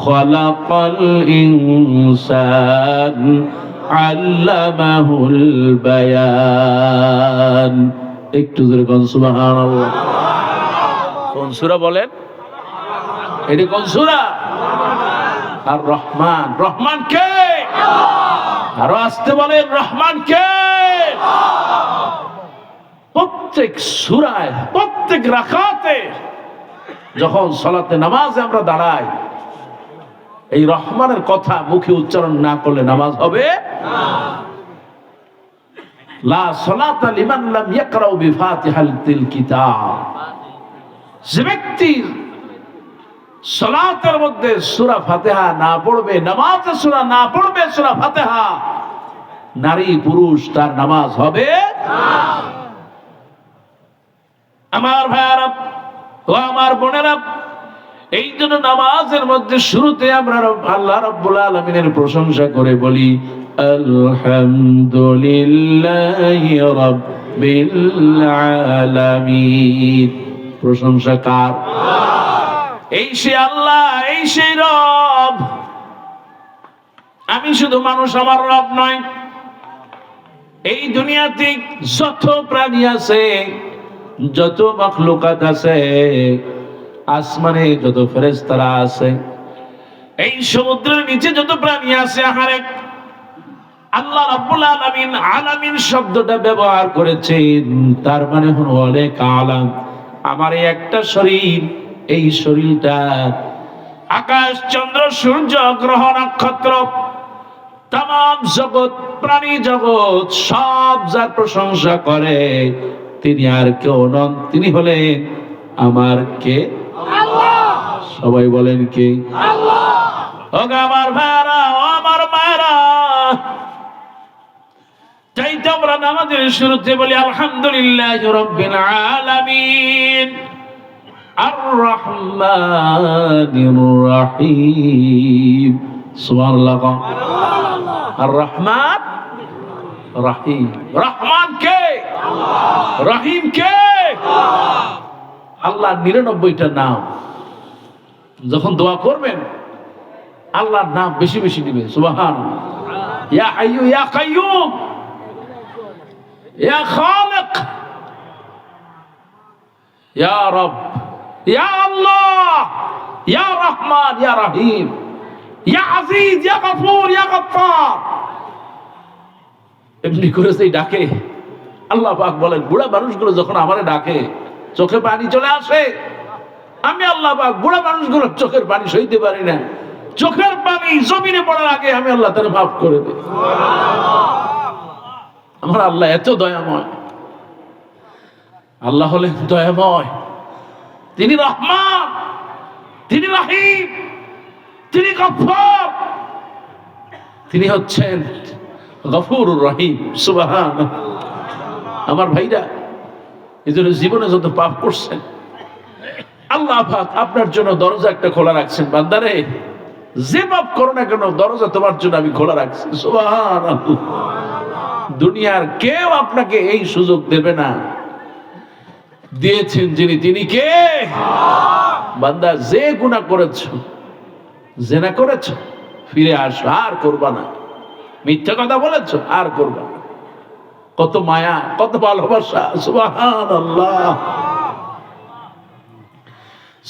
খালাকাল ইনসান আল্লামাহুল বায়ান। একটু জোরে কোন সুবহানাল্লাহ। কোন সূরা বলেন? এটা কোন সূরা? আর রহমান। রহমান কে? আরো আসতে বলেন, রহমান কে? প্রত্যেক সূরায়, প্রত্যেক রাকাতে, যখন সালাতে নামাজে আমরা দাঁড়াই, এই রহমানের কথা মুখে উচ্চারণ না করলে নামাজ হবে না। লা সালাতা লিমান লাম ইয়াকরাউ বিফাতিহাতিল কিতাব। যে ব্যক্তি সালাতের মধ্যে সূরা ফাতিহা না পড়বে, নামাজে সূরা না পড়বে, সূরা ফাতিহা, নারী পুরুষ তার নামাজ হবে না। আমার ভাইয়ারা ও আমার বোনেরা, এই জন্য নামাজের মধ্যে শুরুতে আমরা আল্লাহ রাব্বুল আলামিনের প্রশংসা করে বলি আলহামদুলিল্লাহি রাব্বিল আলামিন। প্রশংসা কার? এই সে আল্লাহ, এই সেই রব। আমি শুধু মানুষ, আমার রব নয়। এই দুনিয়াতে যত প্রাণী আছে, যত মাখলুকাত আছে, আসমানে যত ফেরেশতারা আছে, এই সমুদ্রের নিচে যত প্রাণী আছে, আহারে আল্লাহ রাব্বুল আলামিন আলামিন শব্দটা ব্যবহার করেছেন, তার মানে হলো অনেক আলাম। আমার এই একটা শরীর, এই শরীরটা আকাশ, চন্দ্র, সূর্য, গ্রহ, নক্ষত্র, তামাম জগৎ, প্রাণী জগৎ সব যার প্রশংসা করে, তিনি আর কেউ নন, তিনি হলেন আমার কে? আল্লাহ। সবাই বলেন কে? আল্লাহ। ও আমার ভাইরা, ও আমার মায়েরা, তাই তো আমরা নামাজের শুরুতে বলি আলহামদুলিল্লাহি রাব্বিল আলামিন আর রহমানির রহিম। সুবহানাল্লাহ। আর রহমান রহিম। রহমান কে? আল্লাহ। রহিম কে? আল্লাহ। আল্লাহ 99টা নাম। যখন দোয়া করবেন আল্লাহর নাম বেশি বেশি দিবেন। সুবহানাল্লাহ। ইয়া হাইয়ু ইয়া কাইয়ুম, ইয়া খালিক, ইয়া রব, ইয়া আল্লাহ, ইয়া রহমান, ইয়া রহিম, ইয়া আজিজ, ইয়া গফুর, ইয়া গফফার। এমনি করে সেই ডাকে আল্লাহ পাক বলেন, বুড়া মানুষগুলো যখন আমারে ডাকে চোখে পানি চলে আসে। আমি আল্লাহ পাক বুড়া মানুষগুলোর চোখের পানি সইতে পারি না। চোখের পানি জমিনে পড়ার আগে আমি আল্লাহ তাআলা মাফ করে দেই। আমার আল্লাহ এত দয়াময়। আল্লাহ হলেন দয়াময়, তিনি রহমান, তিনি রহিম, তিনি গফফার, তিনি হচ্ছেন গফুরুর রহিম। সুবহানাল্লাহ। আমার ভাইরা, এই জন্য জীবনে যত পাপ করছেন আল্লাহ পাক আপনার জন্য দরজা একটা খোলা রাখছেন। বান্দারে, যে পাপ করো না কেন, দরজা তোমার জন্য আমি খোলা রাখছি। সুবহানাল্লাহ। দুনিয়ার কেউ আপনাকে এই সুযোগ দেবে না, দিয়েছেন যিনি, তিনি কে? বান্দা, যে গুনাহ করেছো, জেনা করেছো, ফিরে আসো, আর করবা না। মিথ্যা কথা বলেছো, আর করবা না। কত মায়া, কত ভালোবাসা। সুবহানাল্লাহ।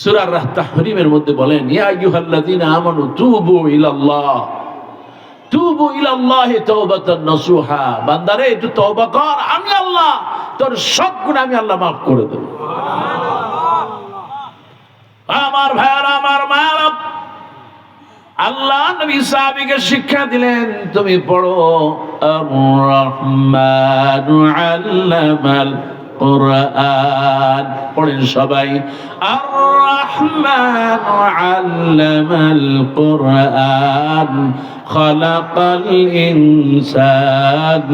সূরা তাহরীমের মধ্যে বলেন, ইয়া আইয়ুহাল্লাযীনা আমানু তুবু ইলাল্লাহ, তুবু ইলাল্লাহি তাওবাতান নাসুহা। বান্দারে, একটু তওবা কর, আমি আল্লাহ তোর সব গুনাহ আমি আল্লাহ মাফ করে দেব। আমার ভাইরা, আমার মায়েরা, আল্লাহ নবী সাহাবীকে শিক্ষা দিলেন, তুমি পড়ো আর-রহমানু আল্লামাল কুরআন। পড়েন সবাই, আর-রহমানু আল্লামাল কুরআন খালাকাল ইনসান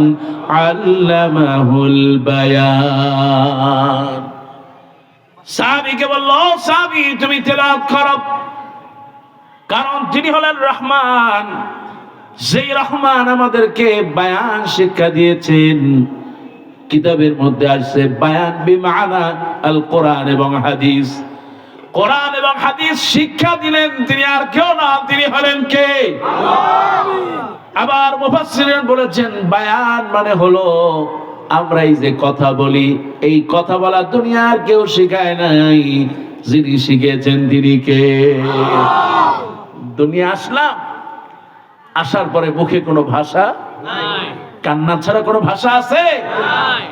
আল্লামাহুল বায়ান। সাহাবীকে বলল, সাহাবী তুমি তেলাওয়াত করো, কারণ তিনি হলেন রহমান। সেই রহমান আমাদেরকে বায়ান শিক্ষা দিয়েছেন। কিতাবের মধ্যে আসছে বায়ান বিমানা আল কোরআন এবং হাদিস। কোরআন এবং হাদিস শিক্ষা দিলেন তিনি, আর কেউ না, তিনি হলেন কে? আল্লাহ। আবার মুফাসসিরিন বলেছেন, বায়ান মানে হলো আমরা এই যে কথা বলি, এই কথা বলা দুনিয়ার কেউ শিখায় নাই, যিনি শিখিয়েছেন তিনি কে? দুনিয়া আসলাম, আসার পরে মুখে কোনো ভাষা নাই, কান্না ছাড়া কোনো ভাষা আছে? নাই।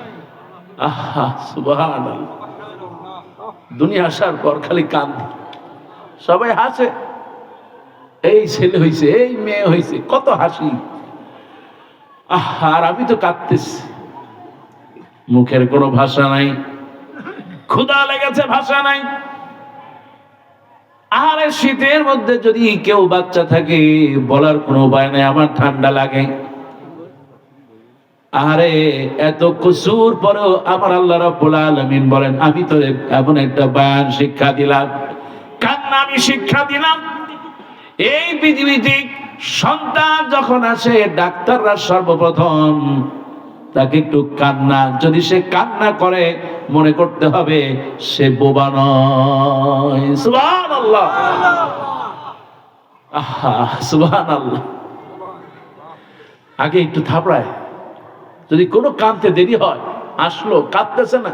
আহা, সুবহানাল্লাহ। দুনিয়া আসার পর খালি কান্না, সবাই হাসে, এই ছেলে হইছে, এই মেয়ে হইছে, কত হাসি। আহা, আর আমি তো কাঁদতেছি। মুখের কোনো ভাষা নাই, ক্ষুধা লেগেছে ভাষা নাই। আরে শীতের মধ্যে যদি কেউ বাচ্চা থাকে বলার কোনো উপায় নাই, আমার ঠান্ডা লাগে। আরে এত কসুর পরেও আমার আল্লাহ রাব্বুল আলামিন বলেন আমি তোরে এমন একটা বয়ান শিক্ষা দিলাম, কান্না আমি শিক্ষা দিলাম। এই পৃথিবীতে সন্তান যখন আসে ডাক্তাররা সর্বপ্রথম তাকে একটু কান্না, যদি সে কান্না করে মনে করতে হবে সে বোবা নয়। সুবহানাল্লাহ, আহা সুবহানাল্লাহ। আগে একটু থাপড়ায়, যদি কোনো কাঁদতে দেরি হয়, আসলো কাঁদতেছে না,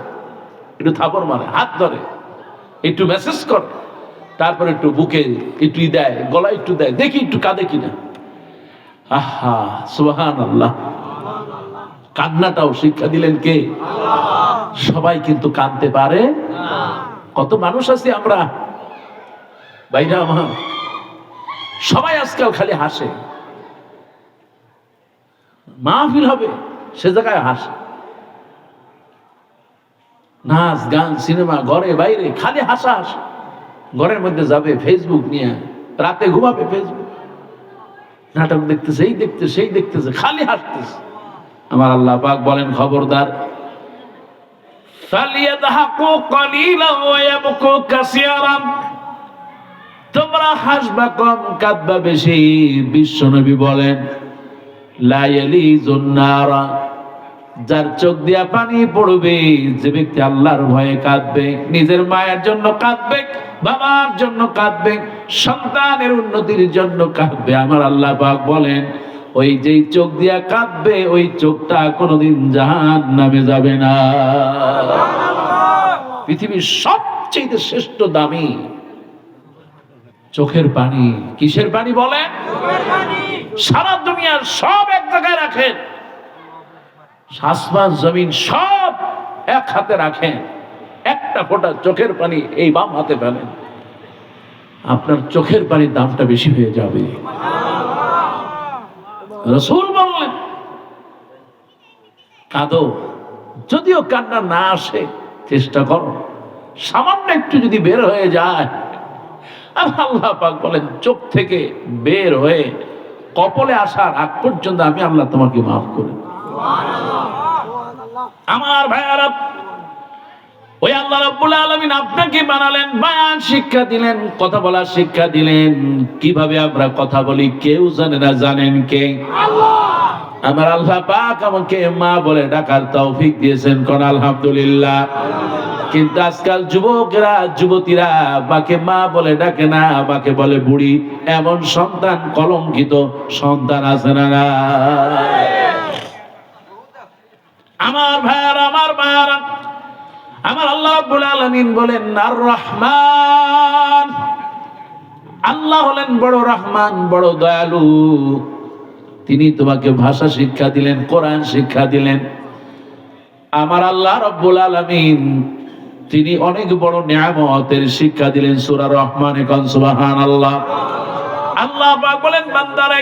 একটু থাপড় মারে, হাত ধরে, একটু মেসেজ করে, তারপরে একটু বুকে একটু দেয়, গলা একটু দেয়, দেখি একটু কাঁদে কিনা। আহা সুবহানাল্লাহ। কান্নাটাও শিক্ষা দিলেন কে? সবাই কিন্তু কাঁদতে পারে না। কত মানুষ আছি আমরা ভাইরা আমার, সবাই আজকাল খালি হাসে। মাহফিল হবে সে জায়গায় হাসে, নাচ গান সিনেমা ঘরে বাইরে খালি হাসা হাসে। ঘরের মধ্যে যাবে ফেসবুক নিয়ে, রাতে ঘুমাবে ফেসবুক, নাটক দেখতেছে, এই দেখতেছে সেই দেখতেছে, খালি হাসতেছে। আমার আল্লাহ পাক বলেন খবরদার, ফালিয়াদহাকু কালিলান ওয়া ইয়াবকু কাসীরান, তোমরা হাসবা কম কাঁদবা বেশি। বিশ্বনবী বলেন লা ইয়ালিজুন নারা, যার চোখ দিয়া পানি পড়বে, যে ব্যক্তি আল্লাহর ভয়ে কাঁদবে, নিজের মায়ের জন্য কাঁদবে, বাবার জন্য কাঁদবে, সন্তানের উন্নতির জন্য কাঁদবে, আমার আল্লাহ পাক বলেন ওই যেই চোখ দিয়া কাঁদবে ওই চোখটা কোনোদিন জাহান্নামে যাবে না। পৃথিবীর সবচেয়ে শ্রেষ্ঠ দামি চোখের পানি। কিসের পানি বলেন? সারা দুনিয়ার সব এক জায়গায় রাখেন, আসমান জমিন সব এক হাতে রাখেন, একটা ফোঁটা চোখের পানি এই বাম হাতে ফেলেন, আপনার চোখের পানির দামটা বেশি হয়ে যাবে। রাসূল বললেন কাঁদো, যদিও কান্না না আসে চেষ্টা করো, সামান্য একটু যদি বের হয়ে যায়, আর আল্লাহ পাক বলেন চোখ থেকে বের হয়ে কপালে আসার আগ পর্যন্ত আমি আল্লাহ তোমাকে মাফ করে। আমার ভাইয়ারা, ওই আল্লাহ রাব্বুল আলামিন আপনাকে বানালেন, বয়ান শিক্ষা দিলেন, কথা বলার শিক্ষা দিলেন। কিভাবে আমরা কথা বলি কেউ জানে না, জানেন কে? আল্লাহ। আমার আল্লাহ পাক আমাকে মা বলে ডাকার তৌফিক দিয়েছেন, কোন আলহামদুলিল্লাহ। কিন্তু আজকাল যুবকেরা যুবতীরা মাকে মা বলে ডাকে না, মাকে বলে বুড়ি। এমন সন্তান, কলঙ্কিত সন্তান আছে না? আমার ভাইয়ারা, আমার মায়েরা, আমার আল্লাহ রাব্বুল আলামিন বলেন আর রহমান, আল্লাহ হলেন বড় রহমান, বড় দয়ালু। তিনি তোমাকে ভাষা শিক্ষা দিলেন, কোরআন শিক্ষা দিলেন। আমার আল্লাহ রাব্বুল আলামিন তিনি অনেক বড় নিয়ামতের শিক্ষা দিলেন। সূরা রহমানে কোন সুবহানাল্লাহ। আল্লাহ পাক বলেন বান্দারে,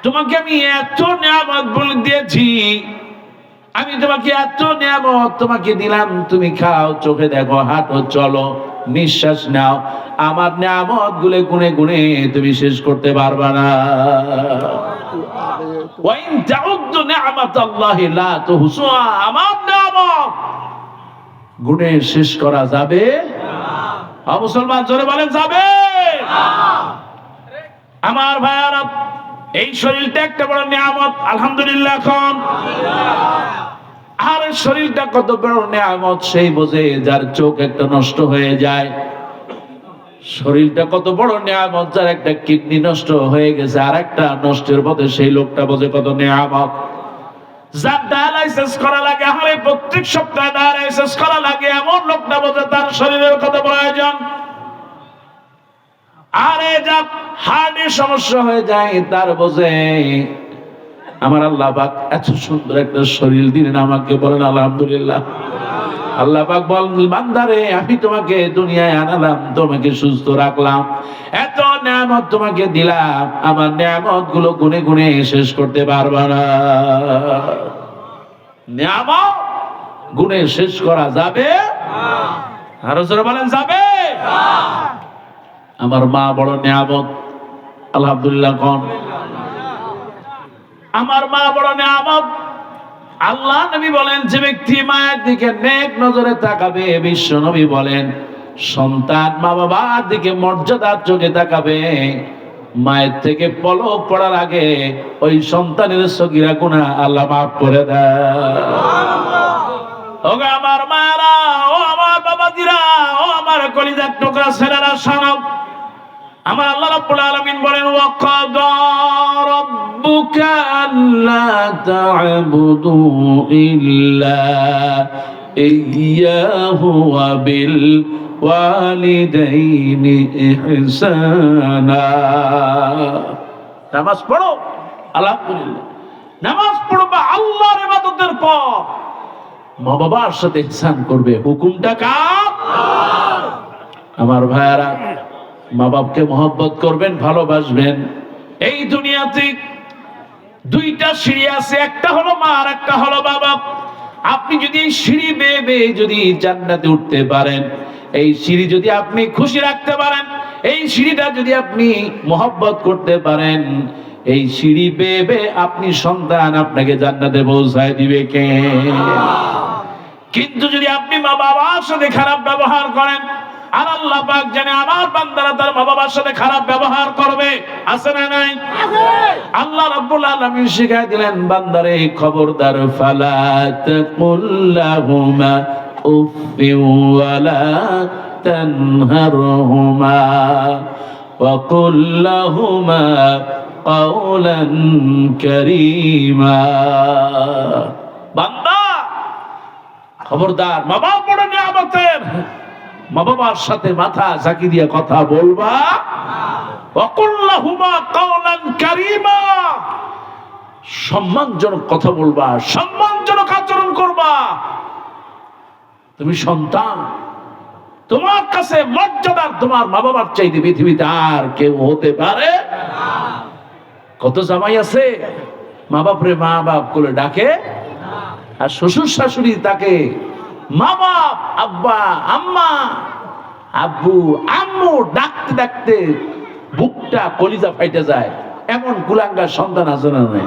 তোমাকে আমি এত নিয়ামত বলে দিয়েছি, আমি তোমাকে এত নিয়ামত তোমাকে দিলাম, তুমি খাও, চোখে দেখো, হাঁটো, চলো, নিঃশ্বাস নাও। আমার নিয়ামত গুলো গুনে গুনে তুমি শেষ করতে পারবা না। ওয়া ইন তাউদ্দু নি'মাতাল্লাহি লা তুহসুহা, আমার নিয়ামত গুনে শেষ করা যাবে না। মুসলমান জোরে বলেন যাবে না। আমার ভাইয়ারা, এই শরীরটা একটা বড় নিয়ামত, আলহামদুলিল্লাহ। এখন আর শরীরটা কত বড় নিয়ামত সেই বোঝে যার চোখ একটা নষ্ট হয়ে যায়। শরীরটা কত বড় নিয়ামত, যার একটা কিডনি নষ্ট হয়ে গেছে আর একটা নষ্টের পথে, সেই লোকটা বোঝে কত নিয়ামত। যার ডায়ালাইসিস করা লাগে, আরে প্রত্যেক সপ্তাহে ডায়ালাইসিস করা লাগে, এমন লোকটা বোঝে তার শরীরের কত প্রয়োজন। আরে যা হার্টের সমস্যা হয়ে যায় তার বোঝে। আমার আল্লাহ পাক এত সুন্দর একটা শরীর দিলেন আমাকে, বলেন আলহামদুলিল্লাহ। আল্লাহ পাক বলেন বান্দারে, আমি তোমাকে দুনিয়ায় আনালাম, তোমাকে সুস্থ রাখলাম, এত নিয়ামত তোমাকে দিলাম, আমার নিয়ামত গুলো গুনে গুনে শেষ করতে পারবা না। নিয়ামত গুণে শেষ করা যাবে? আরো জোরে বলেন, যাবে? আমার মা বড় নিয়ামত, আলহামদুলিল্লাহ কোন? আমার মা বড় নিয়ামত। আল্লাহ নবী বলেন, যে ব্যক্তি মায়ের দিকে নেক নজরে তাকাবে, বিশ্ব নবী বলেন, সন্তান মা বাবার দিকে মর্যাদার চোখে তাকাবে, মায়ের থেকে পলক পড়ার আগে ওই সন্তানের সগীরা গুনাহ আল্লাহ মাফ করে দেয়। ওগো আমার মায়েরা, ও আমার বাবাজিরা, ও আমার কলিজার টুকরা ছেলেরা, শোনো, আমার আল্লাহ রাব্বুল আলামিন বলেন, ওয়া ক্বাদা রাব্বুকা আল্লা তা'বুদু ইল্লা ইয়্যাহু ওয়া বিল ওয়ালিদাইনি ইহসানা। নামাজ পড়ো, আলহামদুলিল্লাহ, নামাজ পড়বা আল্লাহর ইবাদতের পর মা বাবার সাথে ইহসান করবে। হুকুমটা কার? আমার ভাইয়ারা, মা বাপকে মহব্বত করবেন, ভালোবাসবেন। এই দুনিয়াতে দুইটা সিঁড়ি আছে, একটা হলো মা আর একটা হলো বাবা। আপনি যদি এই সিঁড়ি বেয়ে বেয়ে যদি জান্নাতে উঠতে পারেন, এই সিঁড়ি যদি আপনি খুশি রাখতে পারেন, এই সিঁড়িটা যদি আপনি মহব্বত করতে পারেন, এই সিঁড়ি বেয়ে বেয়ে আপনি সন্তান আপনাকে জান্নাতে পৌঁছায় দিবে কে? কিন্তু যদি আপনি মা বাবার সাথে খারাপ ব্যবহার করেন, আর আল্লাহ পাক জানে আমার বান্দারা তার মা বাবার সাথে খারাপ ব্যবহার করবে, আছে না নাই? আল্লাহ রাব্বুল আলামিন শিখায় দিলেন, বান্দারে খবরদার, ফালা তাকুল লাহুমা উফফি ওয়ালা তানহারহুমা ওয়া কুল লাহুমা কাওলান কারীমা। বান্দা খবরদার, মা বাবা বড় নিয়ামতের, মা বাবার সাথে মাথা ঝাঁকি দিয়ে কথা বলবা। ওয়া কুল লাহুমা কাওলান কারীমা, সম্মানজনক কথা বলবা, সম্মানজনক আচরণ করবা। তুমি সন্তান, তোমার কাছে মর্যাদার তোমার মা বাবার চাইতে পৃথিবীতে আর কেউ হতে পারে? কত জামাই আছে মা বাপরে মা বাপ বলে ডাকে, আর শ্বশুর শাশুড়ি তাকে মা বাপ, আব্বা আম্মা, আব্বু আম্মু ডাকতে ডাকতে বুকটা কলিজা ফাইটে যায়। এমন কুলাঙ্গার সন্তান আছে না নাই?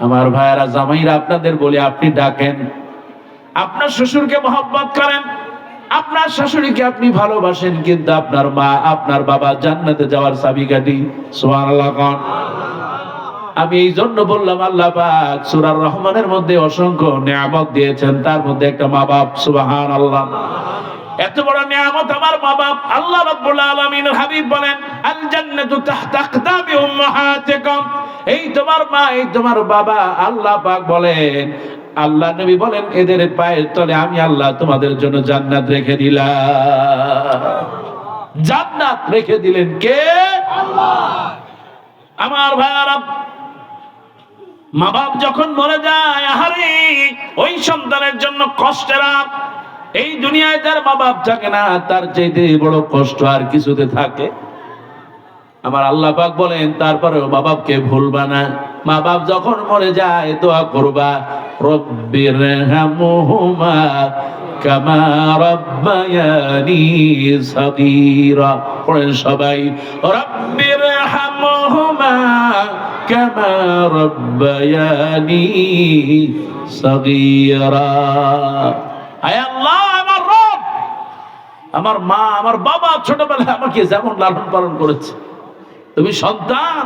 আমার ভাইয়েরা, জামাইরা, আপনাদের বলে, আপনি ডাকেন, আপনার শ্বশুরকে মহব্বত করেন, আপনার শাশুড়িকে আপনি ভালোবাসেন, কিন্তু আপনার মা আপনার বাবা জান্নাতে যাওয়ার চাবিকাঠি। সুবহানাল্লাহ কোন? আমি এই জন্য বললাম, আল্লাহ পাক সূরা রহমানের মধ্যে অসংখ্য নিয়ামত দিয়েছেন, তার মধ্যে একটা মা বাপ। সুবহানাল্লাহ, এত বড় নিয়ামত আমার মা বাপ। আল্লাহ রাব্বুল আলামিনের হাবিব বলেন, আল জান্নাতু তাহতা আকদামি উম্মাহাতিকুম, এই তোমার মা, এই তোমার বাবা। আল্লাহ পাক বলেন, আল্লাহ নবী বলেন, এদের পায়ের তলে আমি আল্লাহ তোমাদের জন্য জান্নাত রেখে দিলাম। জান্নাত রেখে দিলেন কে? আল্লাহ। আমার ভাইরা, মা বাপ যখন মরে যায়, আহারে ওই সন্তানের জন্য কষ্টের। এই দুনিয়ায় যার মা বাপ থাকে না, তার চাইতে বড় কষ্ট আর কিছুতে থাকে? আমার আল্লাহ পাক বলেন, তারপরেও মা বাপকে ভুলবা না। মা বাপ যখন মরে যায়, দোয়া করবা, রব্বিরহামহুমা কামা রাব্বায়ানি সাগীরা। পড়েন সবাই, রব্বিরহামহুমা কামা রাব্বায়ানি সাগীরা। আয় আল্লাহ, আমার রব, আমার মা আমার বাবা ছোটবেলায় আমাকে যেমন লালন পালন করেছে, তুমি সন্তান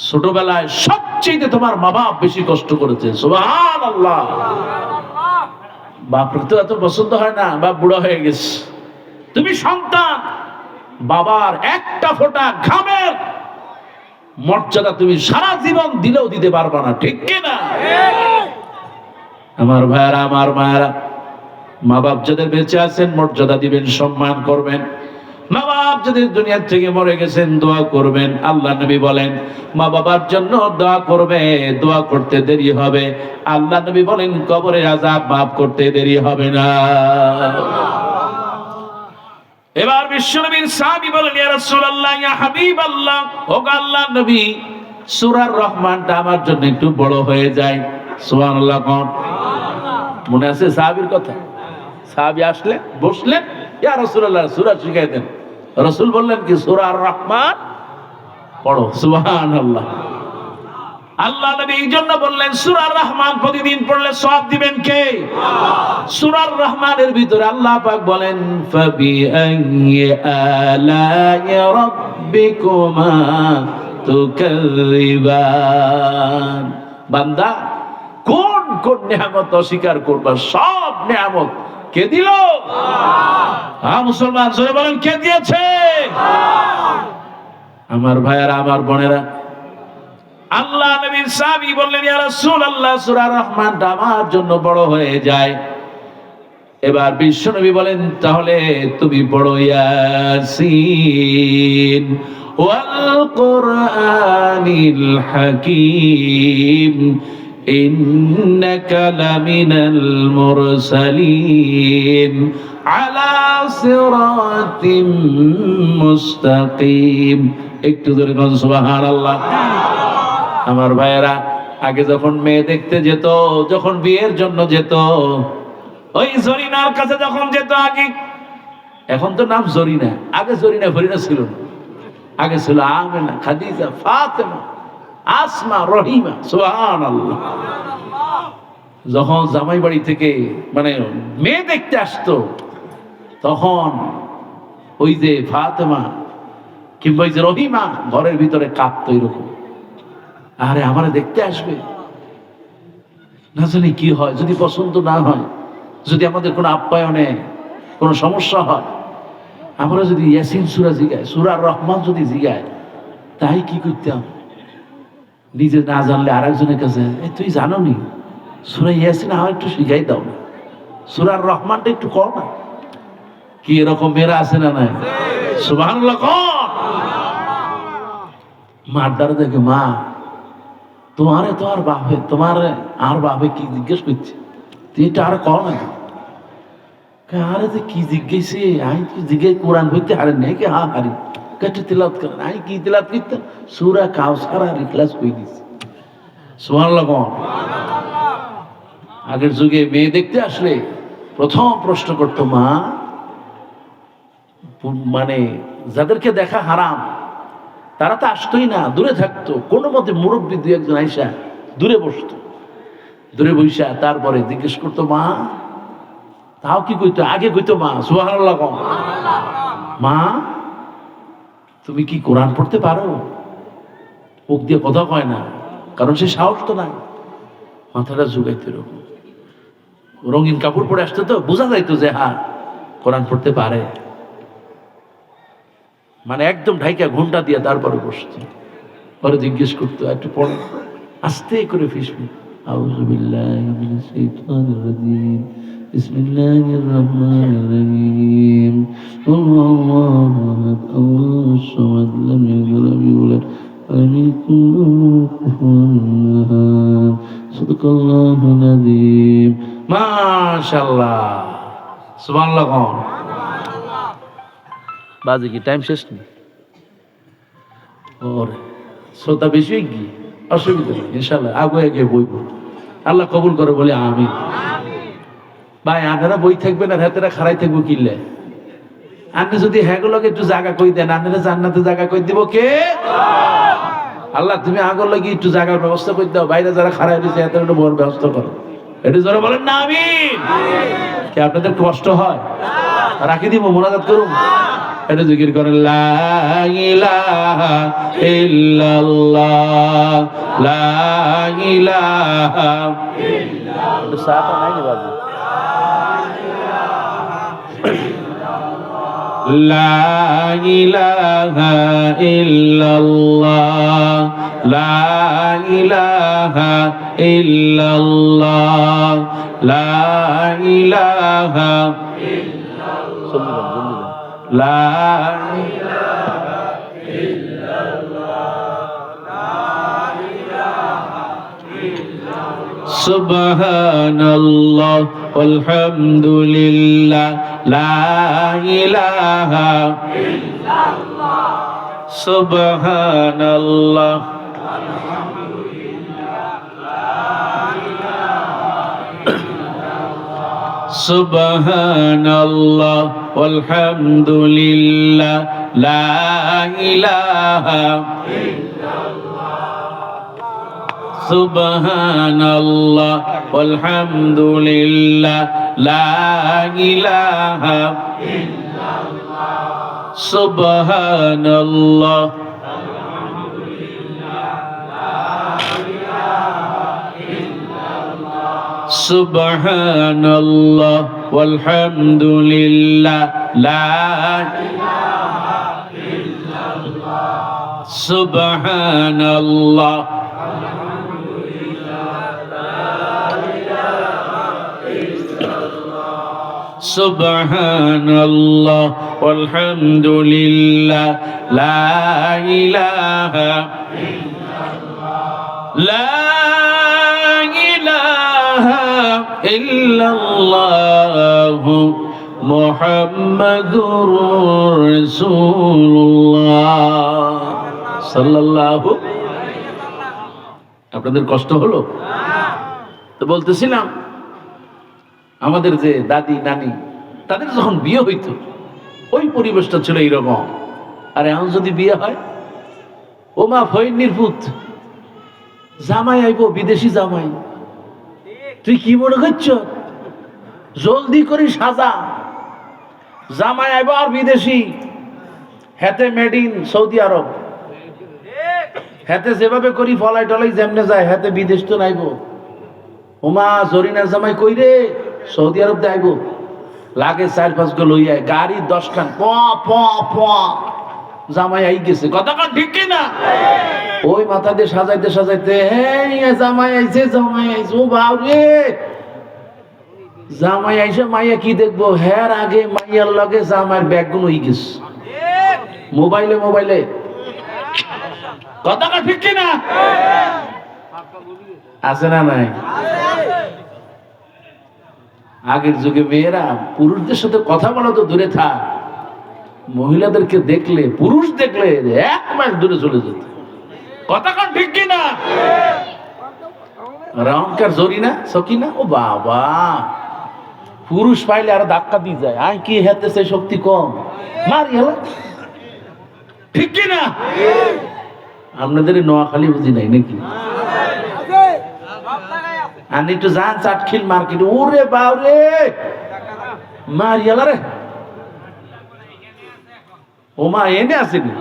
ছোটবেলায় সবচেয়ে তোমার মা বাপ বেশি কষ্ট করেছে। সুবহানাল্লাহ। বাপের তো এত পছন্দ হয় না, বাপ বুড়া হয়ে গেছে। তুমি সন্তান, বাবার একটা ফোঁটা ঘামের মর্যাদা তুমি সারা জীবন দিলেও দিতে পারবা না, ঠিক কিনা? আমার ভাইয়ারা, আমার মায়েরা, মা বাপ যাদের বেঁচে আছেন মর্যাদা দিবেন, সম্মান করবেন। মা বাপ যাদের দুনিয়া থেকে মরে গেছেন, দোয়া করবেন। আল্লাহ নবী বলেন, মা বাবার জন্য দোয়া করবে, দোয়া করতে দেরি হবে। আল্লাহ নবী বলেন, কবরের আযাব মাফ করতে দেরি হবে না। এবার বিশ্বনবীর সাহাবী বলেন, ইয়া রাসূলুল্লাহ, ইয়া হাবিবাল্লাহ, ও আল্লাহর নবী, সূরা রহমানটা আমার জন্য একটু বড় হয়ে যায়। সুবহানাল্লাহ কোন? মনে আছে সাহাবীর কথা? সাহাবী আসলে বসলেন, ইয়া রাসূলুল্লাহ সূরা শিখাই দেন। রাসূল বললেন কি, সূরা আর রহমান পড়ো। সুবহানাল্লাহ। আল্লাহ নবী এই জন্য বললেন সূরা আর রহমান প্রতিদিন পড়লে সওয়াব দিবেন কে? সূরা আর রহমানের ভিতরে আল্লাহ পাক বলেন ফাবিআইয়ি আলাই রাব্বিকুমা তুকাযযিবান। বান্দা কোন কোন নিয়ামত অস্বীকার করবা? সব নিয়ামত কে দিল? মুসলমান জোরে বলেন কে দিয়েছে? আমার ভাইয়েরা, আমার বোনেরা, আল্লাহ নবীর সাহাবী বললেন ইয়া রাসূলুল্লাহ সূরা রহমানটা আমার জন্য বড় হয়ে যায়। এবার বিশ্ব নবী বলেন তাহলে তুমি পড়ো ইয়াসিন ওয়াল কুরআনিল হাকীম ইন্নাকা লামিনাল মুরসালিন আলা সিরাতিম মুস্তাকিম। একটু জোরে বলুন সুবহানাল্লাহ। আমার ভাইয়েরা, আগে যখন মেয়ে দেখতে যেত, যখন বিয়ের জন্য যেত, ওই জরিনার কাছে যখন যেত আগে, এখন তো নাম জরিনা, আগে জরিনা ফরিনা ছিল না, আগে ছিল আমেনা, খাদিজা, ফাতেমা, আসমা, রহিমা। সুবহানাল্লাহ। যখন জামাই বাড়ি থেকে মানে মেয়ে দেখতে আসতো, তখন ওই যে ফাতেমা কিংবা ওই যে রহিমা ঘরের ভিতরে কাঁপতো এরকম, আরে আমারে দেখতে আসবে, না জানি কি হয়, যদি পছন্দ না হয়, যদি আমাদের কোনো আপ্যায়নে কোনো সমস্যা হয়, আমরা যদি ইয়াসিন সূরা জিগায়, সূরা রহমান যদি জিগায়, তাই কি করতাম? নিজে না জানলে আরেকজনের কাছে, এই তুই জানো নি সূরা ইয়াসিন আমার একটু শিখাই দাও না, সূরা রহমানটা একটু কর না। কি এরকম মেয়েরা আছে না নাই? সুবহানাল্লাহ। মার দ্বারা দেখে, মা তোমারে তো আর বাপে, তোমার আর বাপে কি জিজ্ঞেস করছে, তুই এটা আর কর না। আরে যে কি জিজ্ঞেসে, আমি কি জিজ্ঞেস কোরআন হইতে হারেন নাই কি? হ্যাঁ হারি, কেটে তেলাওয়াত করেন। আমি কি তেলাওয়াত করতাম? সূরা কাউসার আর ইখলাস কই দিছি। সুবহানাল্লাহ। আগের যুগে মেয়ে দেখতে আসলে প্রথম প্রশ্ন করতো, মা মানে যাদেরকে দেখা হারাম তারা তো আসতোই না, দূরে থাকতো। কোনো মতে মুরব্বী দুই একজন আইসা দূরে বসতো, দূরে বইসা তারপরে জিজ্ঞেস করতো মা, তাও কি কইতো? আগে কইতো মা। সুবহানাল্লাহ। মা তুমি কি কোরআন পড়তে পারো? মুখ দিয়ে কথা কয় না, কারণ সে সাহস তো নাই, মাথাটা ঝুঁকাইতো এরকম। রঙিন কাপড় পরে আসতো তো বোঝা যাইতো যে হ্যাঁ কোরআন পড়তে পারে, মানে একদম ঢাইকা ঘুমটা দিয়ে তারপরে বসতো। পরে জিজ্ঞেস করতো একটু পড়ো, আস্তে করে ফিসবি, আউযু বিল্লাহি মিনাশ শাইতানির রাজিম, বিসমিল্লাহির রহমানির রহিম, আল্লাহু আহাদ, আল্লাহুস সামাদ, লাম ইয়ালিদ ওয়ালাম ইউলাদ, ওয়ালাম ইয়াকুল লাহু কুফুওয়ান আহাদ। সাদাকাল্লাহুল আযীম। মাশাআল্লাহ। সুবহানাল্লাহ। বাজে কি টাইম শেষ নেই? ওরে শ্রোতা বেশি কি অসুবিধা নেই, ইনশাআল্লাহ আগে আগে বইব, আল্লাহ কবুল করে বলে আমিন। ভাই আপনারা বই থাকবেন আর হাতেরা খাড়াই থাকবো কিনলে, আপনি যদি হ্যাগুলোকে একটু জায়গা কই দেন, আপনারা জান্নাতে জায়গা কই দিব কে? আল্লাহ তুমি আগর লাগি একটু জায়গার ব্যবস্থা করে দাও, বাইরে যারা খাড়াই দিয়েছে এত একটু বড় ব্যবস্থা করো। এটা যারা বলেন না আমিন। কি আপনাদের কষ্ট হয়? রাখি দিব, মোনাজাত করুন, এটা জিকির করেন, লা ইলাহা ইল্লাল্লাহ, লা ইলাহা ইল্লাল্লাহ। সাথে নাই নি বাজে, লা ইলাহা ইল্লাল্লাহ, লা ইলাহা ইল্লাল্লাহ, লা ইলাহা ইল্লাল্লাহ, লা ইলাহা ইল্লাল্লাহ, সুবহানাল্লাহ ওয়ালহামদুলিল্লাহ, লা ইলাহা ইল্লাল্লাহ, সুবহানাল্লাহ আলহামদুলিল্লাহ, লা ইলাহা ইল্লাল্লাহ, সুবহানাল্লাহ ওয়ালহামদুলিল্লাহ লা ইলাহা সুবহানাল্লাহ ওয়ালহামদুলিল্লাহ লা ইলাহা সুবহানাল্লাহ সুবহানাল্লাহ ওয়ালহামদুলিল্লাহ লা সুবহানাল্লাহ সুবহানাল্লাহ ওয়ালহামদুলিল্লাহ লা ইলাহা ইল্লাল্লাহু মুহাম্মাদুর রাসূলুল্লাহ সাল্লাল্লাহু। আপনাদের কষ্ট হলো তো? বলতেছিলাম আমাদের যে দাদি নানি তাদের যখন বিয়ে হইতো ওই পরিবেশটা ছিল এইরকম। আর এখন যদি বিয়ে হয়, ও মা ফইন্নির পুত জামাই আইবো, বিদেশি জামাই, তুই কি মনে করছ? জলদি করি সাজা, জামাই আইবো আর বিদেশি, হাতে মেড ইন সৌদি আরব, হাতে যেভাবে করি ফলাই টলাই যেমনে যায়, হাতে বিদেশ তো নাইবো। ওমা জরিনার জামাই কই রে? সৌদি আরব দেখাইব, লাগে 4-5 গো লইয়া গাড়ি 10 খান প প প জামাই আই গেছে। কথা কন ঠিক কি না? ওই মাথা দিয়ে সাজাইতে সাজাইতে এই জামাই আইছে, জামাই আইছে। ও বাবরে, জামাই আইছে, মাইয়া কি দেখবো? হের আগে মাইয়ার লগে জামাইয়ের ব্যাগ গুলো হই গেছে মোবাইলে মোবাইলে। কথা কন ঠিক কি না? আছে না নাই? আগের যুগে মেয়েরা পুরুষদের সাথে কথা বলা তো দূরে থাক, মহিলাদেরকে দেখলে, পুরুষ দেখলে 1 মাইল দূরে চলে যেত। কথা কন ঠিক কি না? রাউন্ডকার জরিনা সকিনা, ও বাবা, পুরুষ পাইলে আর ধাক্কা দিয়ে যায়। আই কি হেতে সে শক্তি কম, মারি হলো। ঠিক কি না? আপনাদের নোয়াখালী বুঝি নাই নাকি? আমি একটু যান চাটখিল মার্কেট, ওরে বাউরে মারিয়ালা রে। ও মা এনে আসেনি?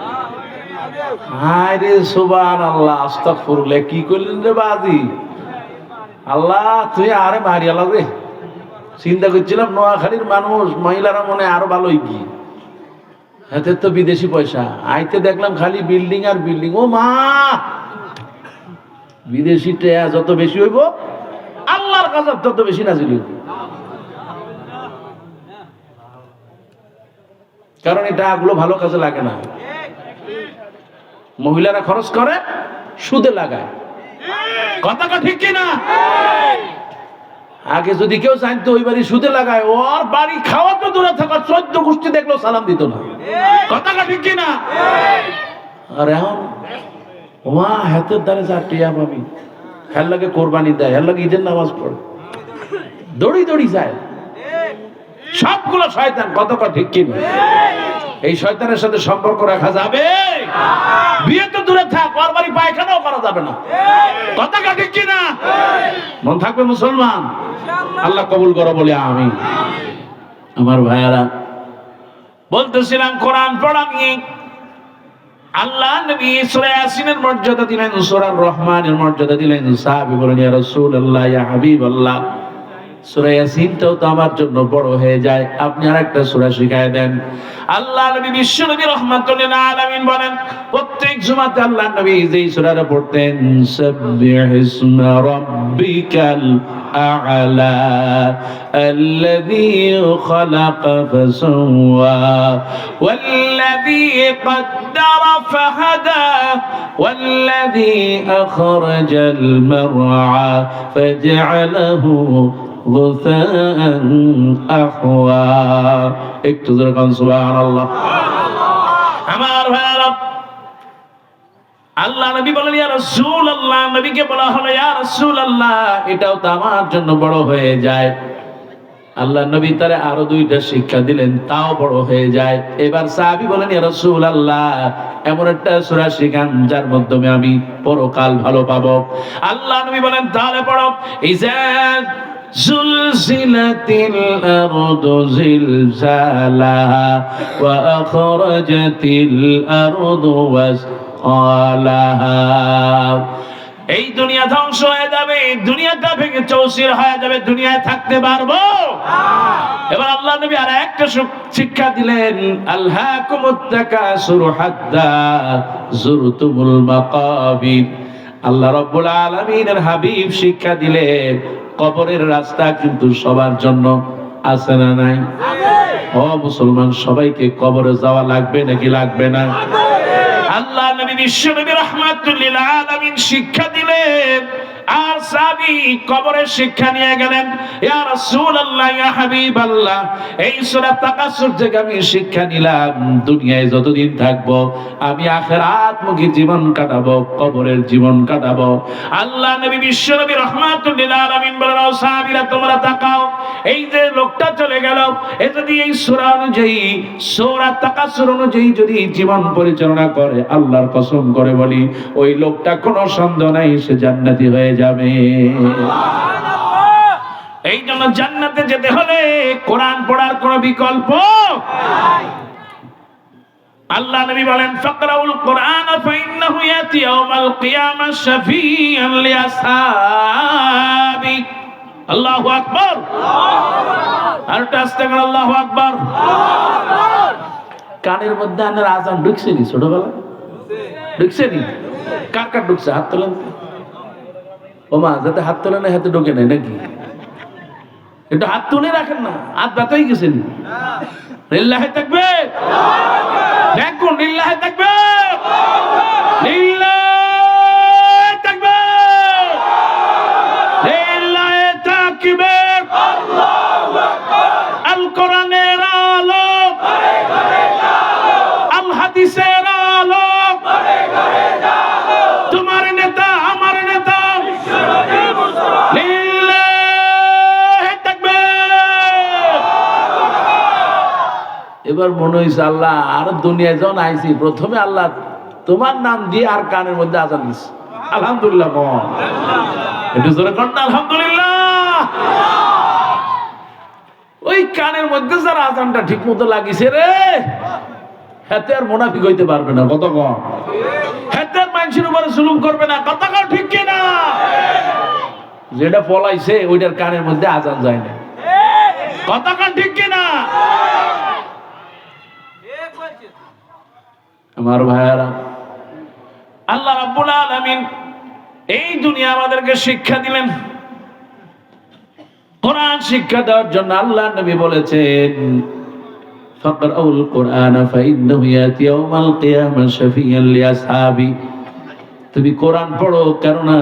হায় রে সুবহানাল্লাহ, আস্তাগফিরুল্লাহ, কি করলেন রে বাজি? আল্লাহ তুই আরে মারিয়ালা রে। চিন্তা করছিলাম নোয়াখালীর মানুষ মহিলারা মনে আরো ভালোই কি, হাতে তো বিদেশি পয়সা। আইতে দেখলাম খালি বিল্ডিং আর বিল্ডিং। ও মা, বিদেশি টাকা যত বেশি হইব আল্লাহর গজব তত বেশি নাজিল হইব। কারণ এই টাকাগুলো ভালো কাজে লাগে না, মহিলারা খরচ করে সুদে লাগায়। কথাটা ঠিক কি না? আগে যদি কেউ জানতো ওই বাড়ি সুদে লাগায়, ওর বাড়ি খাওয়া তো দূরে থাকা 14 গোষ্ঠী দেখলো সালাম দিত না। কথাটা ঠিক কি না? আর এখন ওমা হাতের দ্বারে 4 টিয়া পাবি, হের লাগে কোরবানি দেয়, হের লাগে ঈদের নামাজ পড়ে, দড়ি দড়ি যায়, সবগুলো শয়তান। কথাটা ঠিক কি না? এই শয়তানের সাথে সম্পর্ক রাখা যাবে? বিয়ে তো দূরে থাক, ওর বাড়ি পায়খানাও করা যাবে না। কথাটা ঠিক কি না? মন থাকবে মুসলমান, আল্লাহ কবুল করো বলে আমিন। আমার ভাইয়ারা, বলতেছিলাম কোরআন পড়া নিয়ে। আল্লাহ নবী সূরা ইয়াসিনের মর্যাদা দিলেন, সূরা রহমানের মর্যাদা দিলেন। সাহাবী বলেন, ইয়া রাসূলুল্লাহ, ইয়া হাবিবাল্লাহ, সূরা ইয়াসিনটাও তো আমার জন্য বড় হয়ে যায়, আপনি আরেকটা সূরা শিখায় দেন। আল্লাহ নবী বিশ্ব নবী রাহমাতুল লিল আলামিন বলেন, প্রত্যেক জুমাতে আল্লাহ নবী যেই সূরাটা পড়তেন, সাব্বিহিসমা রাব্বিকাল আ'লা আল্লাযী খালাকা ফাসাওয়া ওয়াল্লাযী কদ্দারা ফাহাদা ওয়াল্লাযী আখরাজাল মারআ ফাজআলাহু গুসাআন আহওয়া। একটু জোরে কান সুবহানাল্লাহ। আমার ভাইরা, আল্লাহ নবী বলেন, ইয়া রাসূলুল্লাহ, নবীকে বলা হলো, ইয়া রাসূলুল্লাহ, এটাও তো আমার জন্য বড় হয়ে যায়। আল্লাহ নবী তারে আরো 2টা শিক্ষা দিলেন, তাও বড় হয়ে যায়। এবার সাহাবী বলেন, ইয়া রাসূলুল্লাহ, এমন একটা সূরা শিখান যার মাধ্যমে আমি পরকাল ভালো পাবো। আল্লাহ নবী বলেন, তাহলে পড়ো, ইজা জুলজিলাতিল আরদু জিলজালাহা ওয়া আখরাজাতিল আরদু ওয়াসকালাহা। এই দুনিয়া ধ্বংস হয়ে যাবে, দুনিয়াটা ভেঙে চৌচির হয়ে যাবে, দুনিয়ায় থাকতে পারবো? এবার আল্লাহ নবী আর একটা শিক্ষা দিলেন, আলহাকুমুত তাকাসুর হাত্তা যুরতুমুল মাকাবির। আল্লাহ রাব্বুল আলামিনের হাবিব শিক্ষা দিলেন, কবরের রাস্তা কিন্তু সবার জন্য আছে না নাই? ও মুসলমান, সবাইকে কবরে যাওয়া লাগবে নাকি লাগবে না? আল্লাহ নবী বিশ্ব নবী রাহমাতুল লিল আলামিন শিক্ষা দিলেন, আর সাহাবী কবরের শিক্ষা নিয়ে গেলেন। ইয়া রাসূলুল্লাহ, ইয়া হাবিবাল্লাহ, এই সূরা তাকাসুর থেকে আমি শিক্ষা নিলাম, দুনিয়ায় যতদিন থাকবো আমি আখিরাতমুখী জীবন কাটাবো, কবরের জীবন কাটাবো। আল্লাহ নবী বিশ্ব নবী রাহমাতুল লিল আলামিন বলেন, ও সাহাবীরা তোমরা তাকাও, এই যে লোকটা চলে গেল, এ যদি এই সূরা অনুযায়ী, সূরা তাকাসুর অনুযায়ী যদি জীবন পরিচালনা করে, আল্লাহর কসম করে বলি, ওই লোকটা কোনো সন্দেহ নাই সে জান্নাতি হয়ে যাবে। এই জন্য জান্নাতে যেতে হলে কোরআন পড়ার কোনো বিকল্প নাই। আল্লাহ নবী বলেন, ফাকরাউল কোরআন ফাইন্নাহু ইয়াতি ইয়াউমাল কিয়ামাহ শাফিআন লিআসহাবি। আল্লাহু আকবার, আর আস্তে করে আল্লাহু আকবার। কানের মধ্যে আনার আজান ঢুকছে নি? ছোটবেলা ঢুকছে নি? কার কার ঢুকছে? হাত তোলেন। ও মা, যাতে হাত তোলে না হাতে ঢোকে নাই নাকি? একটু হাত তুলে রাখেন না, হাত ব্যথাই গেছে নি? লিল্লাহি তাকবীর, দেখুন, লিল্লাহি তাকবীর, লিল্লাহি তাকবীর, লিল্লাহি তাকবীর। আল্লাহু আকবার। আল কোরআনের আলো, আল হাদিসের আলো, তোমার নেতা আমার নেতা লিল্লাহি তাকবীর। এবার মনে হইছে আল্লাহ, আর দুনিয়ায় যখন আইছি প্রথমে আল্লাহ তোমার নাম দিয়ে আর কানের মধ্যে আজান দিছে। আলহামদুলিল্লাহ, একটু জোরে কর না আলহামদুলিল্লাহ। ওই কানের মধ্যে যার আজানটা ঠিক মতো লাগিছে রে, হাতে আর মুনাফিক হইতে পারবে না। কত কম হাতে আর মানুষের উপরে জুলুম করবে না। কত কম ঠিক কিনা? যেটা পলাইছে ওইটার কানের মধ্যে আজান যায় না। কত কম ঠিক কিনা? আমার ভাইয়ারা, আল্লাহ রাব্বুল আলামিন এই দুনিয়া আমাদেরকে শিক্ষা দিলেন। কোরআন শিক্ষা দেওয়ার জন্য আল্লাহ নবী বলেছেন, ফাকরাউল কোরআন ফাইন্নাহু ইয়াতি ইয়াউমাল কিয়ামাহ শাফিআন লিআসহাবি। তুমি কোরআন পড়ো, কেননা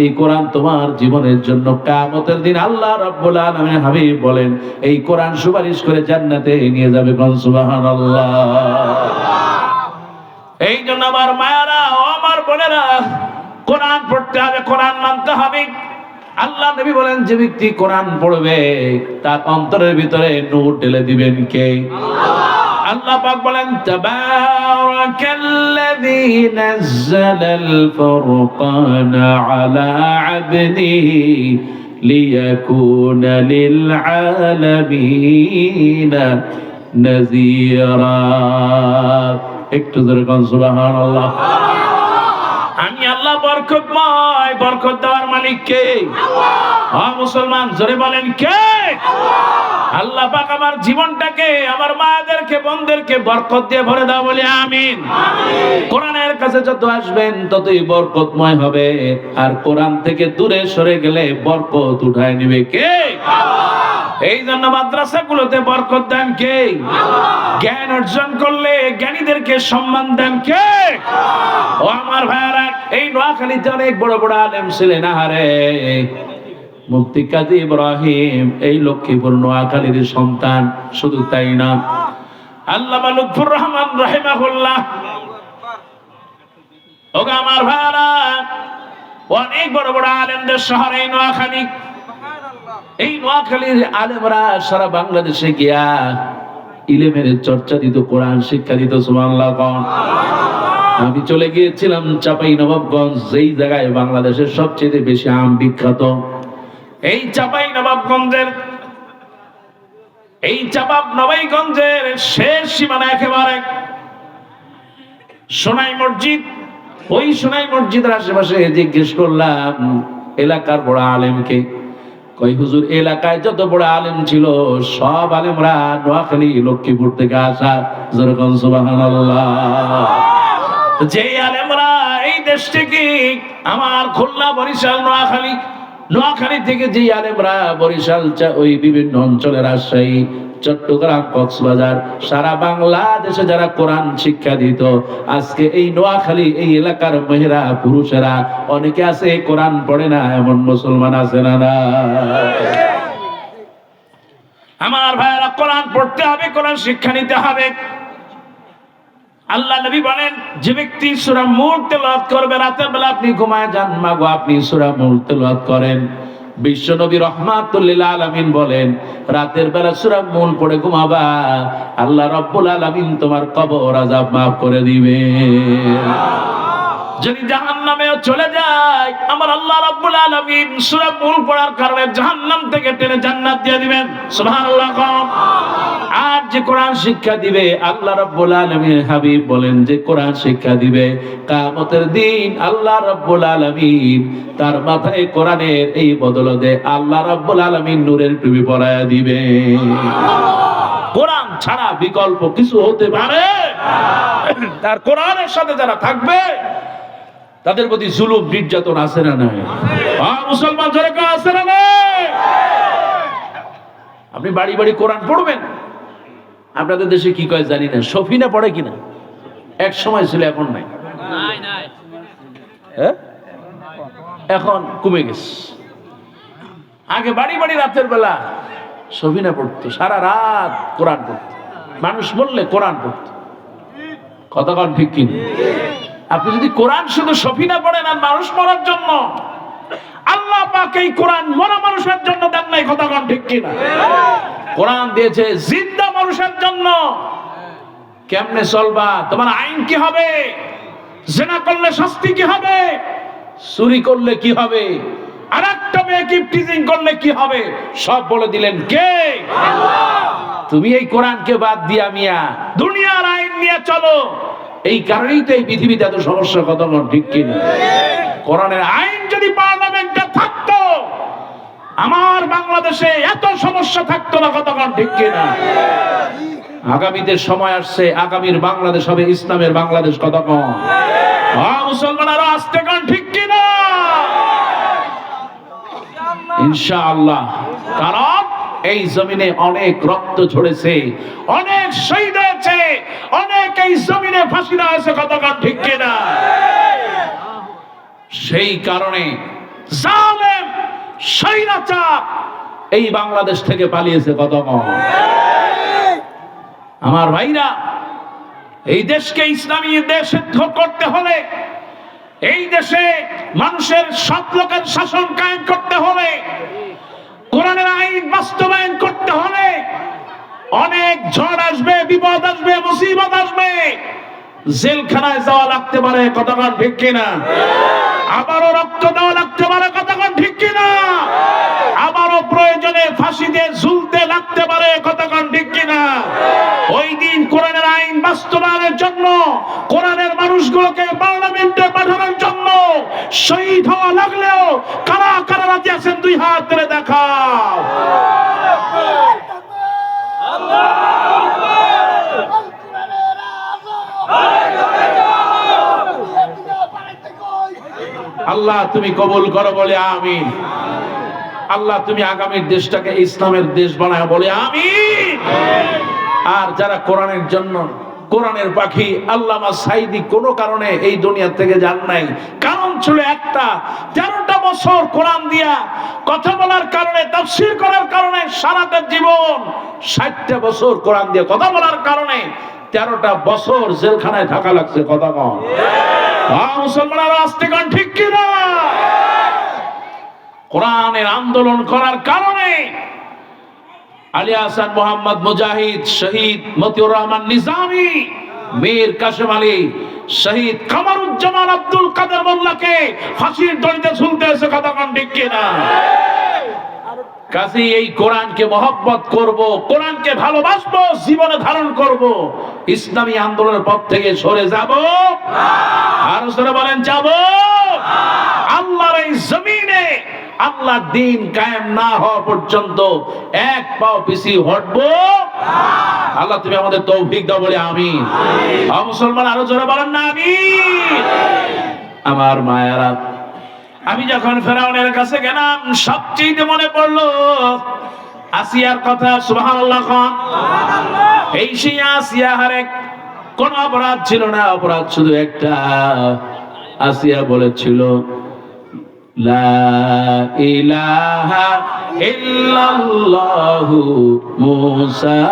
এই কোরআন তোমার জীবনের জন্য কিয়ামতের দিন আল্লাহ রাব্বুল আলামিন হাবিব বলেন, এই কোরআন সুপারিশ করে জান্নাতে নিয়ে যাবে। কোন সুবহানাল্লাহ। এই জন্য আমার মায়েরা ও আমার বোনেরা, কোরআন পড়তে হবে, কোরআন মানতে হবে। আল্লাহ নবী বলেন, যে ব্যক্তি কোরআন পড়বে তার অন্তরের ভিতরে নূর ঢেলে দিবেন কে? আল্লাহ পাক বলেন, তাবারাকাল্লাযী নাযালাল ফুরকানা আলা আবদিহি লিয়াকুনা লিল আলামিনা নাযীরা। একটু জোরে কোন সুবহানাল্লাহ। আমি আল্লাহ বরকতময়, বরকত দেওয়ার মালিক কে? আল্লাহ। মুসলমান জোরে বলেন কে? আল্লাহ। আল্লাহ পাক আমার জীবনটাকে, আমার মায়েদেরকে, বোনদেরকে বরকত দিয়ে ভরে দাও, বলি আমিন। কোরআনের কাছে যত আসবেন ততই বরকতময় হবে, আর কোরআন থেকে দূরে সরে গেলে বরকত উঠায় নেবে কে? এই জন্য মাদ্রাসাগুলোতে বরকত দেন কে? জ্ঞান অর্জন করলে জ্ঞানীদেরকে সম্মান দেন কে? ও আমার ভাইয়ারা, এই নোয়াখালীতে অনেক বড় বড় আলেম ছিলেন। আহারে, মুফতি কাজী ইব্রাহিম এই লক্ষ্মীপুর নোয়াখালীর সন্তান। শুধু তাই না, আল্লামা লুৎফুর রহমান রাহিমাহুল্লাহ, ওগো আমার ভাইয়ারা, অনেক বড় বড় আলেমদের শহরে নোয়াখালী। এই নোয়াখালীর আলেমরা সারা বাংলাদেশে গিয়া ইলমের চর্চা দিত, কোরআন শিক্ষা দিত। সুবহানাল্লাহ। আমি চলে গিয়েছিলাম চাপাই নবাবগঞ্জ, যেই জায়গায় বাংলাদেশের সবচেয়ে বেশি আম বিখ্যাত। এই চাপাই নবাবগঞ্জের শেষ সীমানা একেবারে সোনাই মসজিদ। ওই সোনাই মসজিদের আশেপাশে জিজ্ঞেস করলাম এলাকার বড় আলেমকে, কই হুজুর এলাকায় যত বড় আলেম ছিল সব আলেমরা নোয়াখালী লক্ষ্মীপুর থেকে আসা। যেরকম সুবহানাল্লাহ। যে আলেমরা এই দেশ থেকে আমার খুলনা, বরিশাল, নোয়াখালী থেকে যে আলেমরা বরিশাল, ওই বিভিন্ন অঞ্চলের রাজশাহী, চট্টগ্রাম, কক্সবাজার, সারা বাংলাদেশে যারা কোরআন শিক্ষা দিত, আজকে এই নোয়াখালী এই এলাকার মেয়েরা, পুরুষেরা অনেকে আছে কোরআন পড়ে না, এমন মুসলমান আছে না? না আমার ভাইরা, কোরআন পড়তে হবে, কোরআন শিক্ষা নিতে হবে। আল্লাহ নবী বলেন, যে ব্যক্তি সূরা মুলক তেলাওয়াত করবে, রাতের বেলা আপনি ঘুমায় যান, মাগো আপনি সূরা মুলক তেলাওয়াত করেন। বিশ্ব নবী রাহমাতুল লিল আলামিন বলেন, রাতের বেলা সূরা মুলক পড়ে ঘুমাবা, আল্লাহ রাব্বুল আলামিন তোমার কবর আযাব maaf করে দিবেন। যদি জাহান্নামেও চলে যায়, আমার আল্লাহ রাব্বুল আলামিন সূরা মুলক পড়ার কারণে জাহান্নাম থেকে টেনে জান্নাত দিয়ে দিবেন। সুবহানাল্লাহ। আর যে কোরআন শিক্ষা দিবে, আল্লাহ রাব্বুল আলামিন হাবিব বলেন, যে কোরআন শিক্ষা দিবে কিয়ামতের দিন আল্লাহ রাব্বুল আলামিন তার মাথায় কোরআনের এই বদলতে আল্লাহ রাব্বুল আলামিন নূরের টুপি পরায়া দিবে। কোরআন ছাড়া বিকল্প কিছু হতে পারে? তার কোরআনের সাথে যারা থাকবে তাদের প্রতি জুলুম নির্যাতন আছে না নাই? মুসলমান যারা আছে না নাই? আপনি বাড়ি বাড়ি কোরআন পড়বেন। আপনাদের দেশে কি কয় জানি না, সফিনা পড়ে কিনা? এক সময় ছিল, এখন নাই। এখন কমে গেছে। আগে বাড়ি বাড়ি রাতের বেলা সফিনা পড়তো, সারা রাত কোরআন পড়তো, মানুষ বললে কোরআন পড়তো। কথা কন ঠিক কিনা? আপনি যদি কোরআন শুধু সফিনা পড়েন আর মানুষ মরার জন্য, আল্লাহ পাক এই কোরআন মরা মানুষের জন্য দেন নাই। কথা কন ঠিক কিনা? কোরআন দিয়েছে জিন্দা মানুষের জন্য। কেমনে চলবা? তোমার আইন কি হবে? জিনা করলে শাস্তি কি হবে? চুরি করলে কি হবে? আর একটা মেয়েকে টিজিং করলে কি হবে? সব বলে দিলেন কে? আল্লাহ। তুমি এই কোরআনকে বাদ দিয়া মিয়া দুনিয়ার আইন নিয়ে চলো। এই কারণেই তো এই পৃথিবীতে এত সমস্যা। কথা বল ঠিক কিনা? কোরআনের আইন যদি পার্লামেন্টে থাকতো, আমার বাংলাদেশে এত সমস্যা থাকতো না। কথা বল ঠিক কিনা? আগামীতে সময় আসছে, আগামীর বাংলাদেশ হবে ইসলামের বাংলাদেশ। কথা বল মুসলমানেরা আস্তে কান ঠিক কিনা? ইনশাআল্লাহ। কারণ এই জমিনে অনেক রক্ত ঝরেছে, অনেক শহীদ হয়েছে, অনেক এই জমিনে ফাঁসি দেওয়া হয়েছে। কতক্ষণ ঠিক কিনা? সেই কারণে জালেম স্বৈরাচার এই বাংলাদেশ থেকে পালিয়েছে। কতক্ষণ আমার ভাইরা, এই দেশকে ইসলামী দেশ করতে হলে, এই দেশে মানুষের সৎ লোকের শাসন কায়েম করতে হলে, কোরআনের আইন বাস্তবায়ন করতে হলে অনেক ঝড় আসবে, বিপদ আসবে, মুসিবত আসবে, জেলখানায় যাওয়া লাগতে পারে। কতক্ষণ ঠিক কিনা? আবারও রক্ত দেওয়া লাগতে পারে। কতক্ষণ ঠিক কিনা? আবারও প্রয়োজনে ফাঁসি দিয়ে ঝুলতে লাগতে পারে। কতক্ষণ ঠিক কিনা? ওই দিন কোরআনের আইন বাস্তবায়নের জন্য, কোরআনের মানুষগুলোকে পার্লামেন্টে পাঠানোর জন্য শহীদ হওয়া লাগলেও কারা কারা রাজি আছেন? দুই হাত তুলে দেখাও। আল্লাহ তুমি কবুল করো বলে আমিন। আল্লাহ তুমি আগামীর দেশটাকে ইসলামের দেশ বানায় বলে আমিন। আর যারা কোরআনের জন্য, কোরআনের পাখি আল্লামা সাঈদী কোনো কারণে এই দুনিয়া থেকে যান নাই, কারণ ছিল একটা, 13টা বছর কোরআন দিয়া কথা বলার কারণে, তাফসীর করার কারণে সারাটা জীবন, 60টা বছর কোরআন দিয়ে কথা বলার কারণে 13টা বছর জেলখানায় থাকা লাগছে। কথা কম মুসলমানরা আস্তে কান ঠিক কিনা? কোরআনের আন্দোলন করার কারণে আলী হাসান মোহাম্মদ মুজাহিদ, শহীদ মতিউর রহমান নিজামী, মীর কাসেম আলী, শহীদ কামারুজ্জামান আব্দুল কাদের মোল্লাকে ফাঁসির দড়িতে ঝুলতে এসে কথা কন ঠিক কিনা? কাজী এই কোরআনকে মহব্বত করব, কোরআনকে ভালোবাসবো, জীবনে ধারণ করব, ইসলামী আন্দোলনের পথ থেকে সরে যাব না। আর সরে বলেন যাব না। আল্লাহর এই জমিনে আল্লাহর দ্বীন কায়েম না হওয়া পর্যন্ত এক পাও পিছিয়ে হটবো না। আল্লাহ তুমি আমাদের তৌফিক দাও বলে আমিন। মুসলমান আরো জোরে বলেন না আমিন। আমার মায়েরা, আমি যখন ফেরাউনের কাছে গেলাম সবচেয়ে মনে পড়লো আসিয়ার কথা। সুবহানাল্লাহ খান। এই সেই আসিয়া হারে কোন অপরাধ ছিল না, অপরাধ শুধু একটা। আসিয়া বলেছিল লা ইলাহা ইল্লাল্লাহু মুসা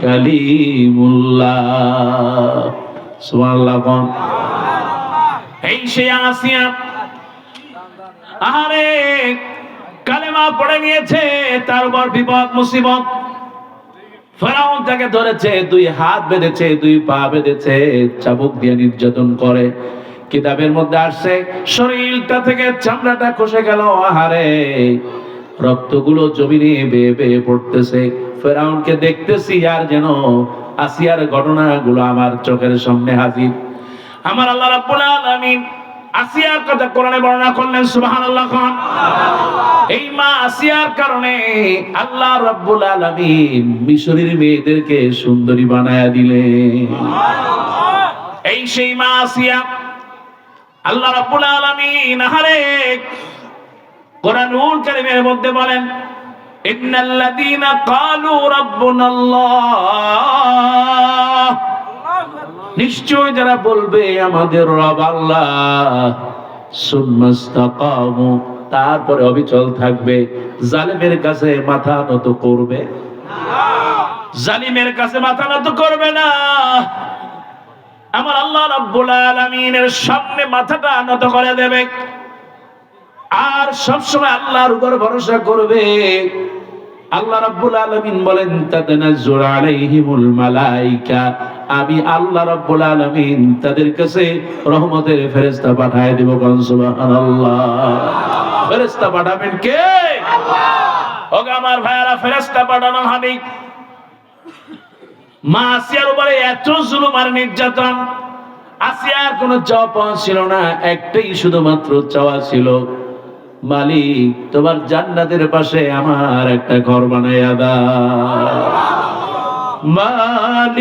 কালিমুল্লাহ। সুবহানাল্লাহ খান। এই সেই আসিয়া আরে কালেমা পড়ে নিয়েছে, তার উপর বিপদ মুসিবত। ফেরাউন তাকে ধরেছে, দুই হাত বেঁধেছে, দুই পা বেঁধেছে, চাবুক দিয়ে নির্যাতন করে। কিতাবের মধ্যে আসছে শরীরটা থেকে চামড়াটা খসে গেল, আহারে রক্তগুলো জমিনে বেয়ে বেয়ে পড়তেছে। ফেরাউনকে দেখতেছি আর যেন আসিয়ার ঘটনাগুলো আমার চোখের সামনে হাজির। আমার আল্লাহ রাব্বুল আলামিন আসিয়ার কথা কোরআনে বর্ণনা করলেন। সুবহানাল্লাহ খান। এই মা আসিয়ার কারণে আল্লাহ রাব্বুল আলামিন মিশরের মেয়েদেরকে সুন্দরী বানায়া দিলেন। এই সেই মা আসিয়া আল্লাহ রাব্বুল আলামিন আহারে কোরআনুল কারীমের মধ্যে বলেন ইন্নাল্লাযীনা ক্বালু রাব্বুনাল্লাহ, নিশ্চয় যারা বলবে আমাদের রব আল্লাহ, সুম্মাস্তাকামু, তারপরে অবিচল থাকবে, জালিমের কাছে মাথা নত করবে না, জালিমের কাছে মাথা নত করবে না। আমার আল্লাহ রাব্বুল আলামিনের সামনে মাথাটা নত করে দেবে আর সব সময় আল্লাহর উপর ভরসা করবে। আল্লাহ রাব্বুল আলামিন বলেন তাতানাজ্জালু আলাইহিমুল মালায়েকা, আমি আল্লাহ রাব্বুল আলামিন তাদের কাছে রহমতের ফেরেশতা পাঠায় দেব। সুবহানাল্লাহ। ফেরেশতা পাঠাবেন কে? আল্লাহ। ওগো আমার ভাইরা, ফেরেশতা পাঠানো হবে। মা আসিয়ার উপরে এত জুলুম আর নির্যাতন, আসিয়ার কোনো চাওয়া ছিল না, একটাই শুধুমাত্র চাওয়া ছিল, মালিক তোমার জান্নাতের পাশে আমার একটা ঘর বানাইয়া দাও।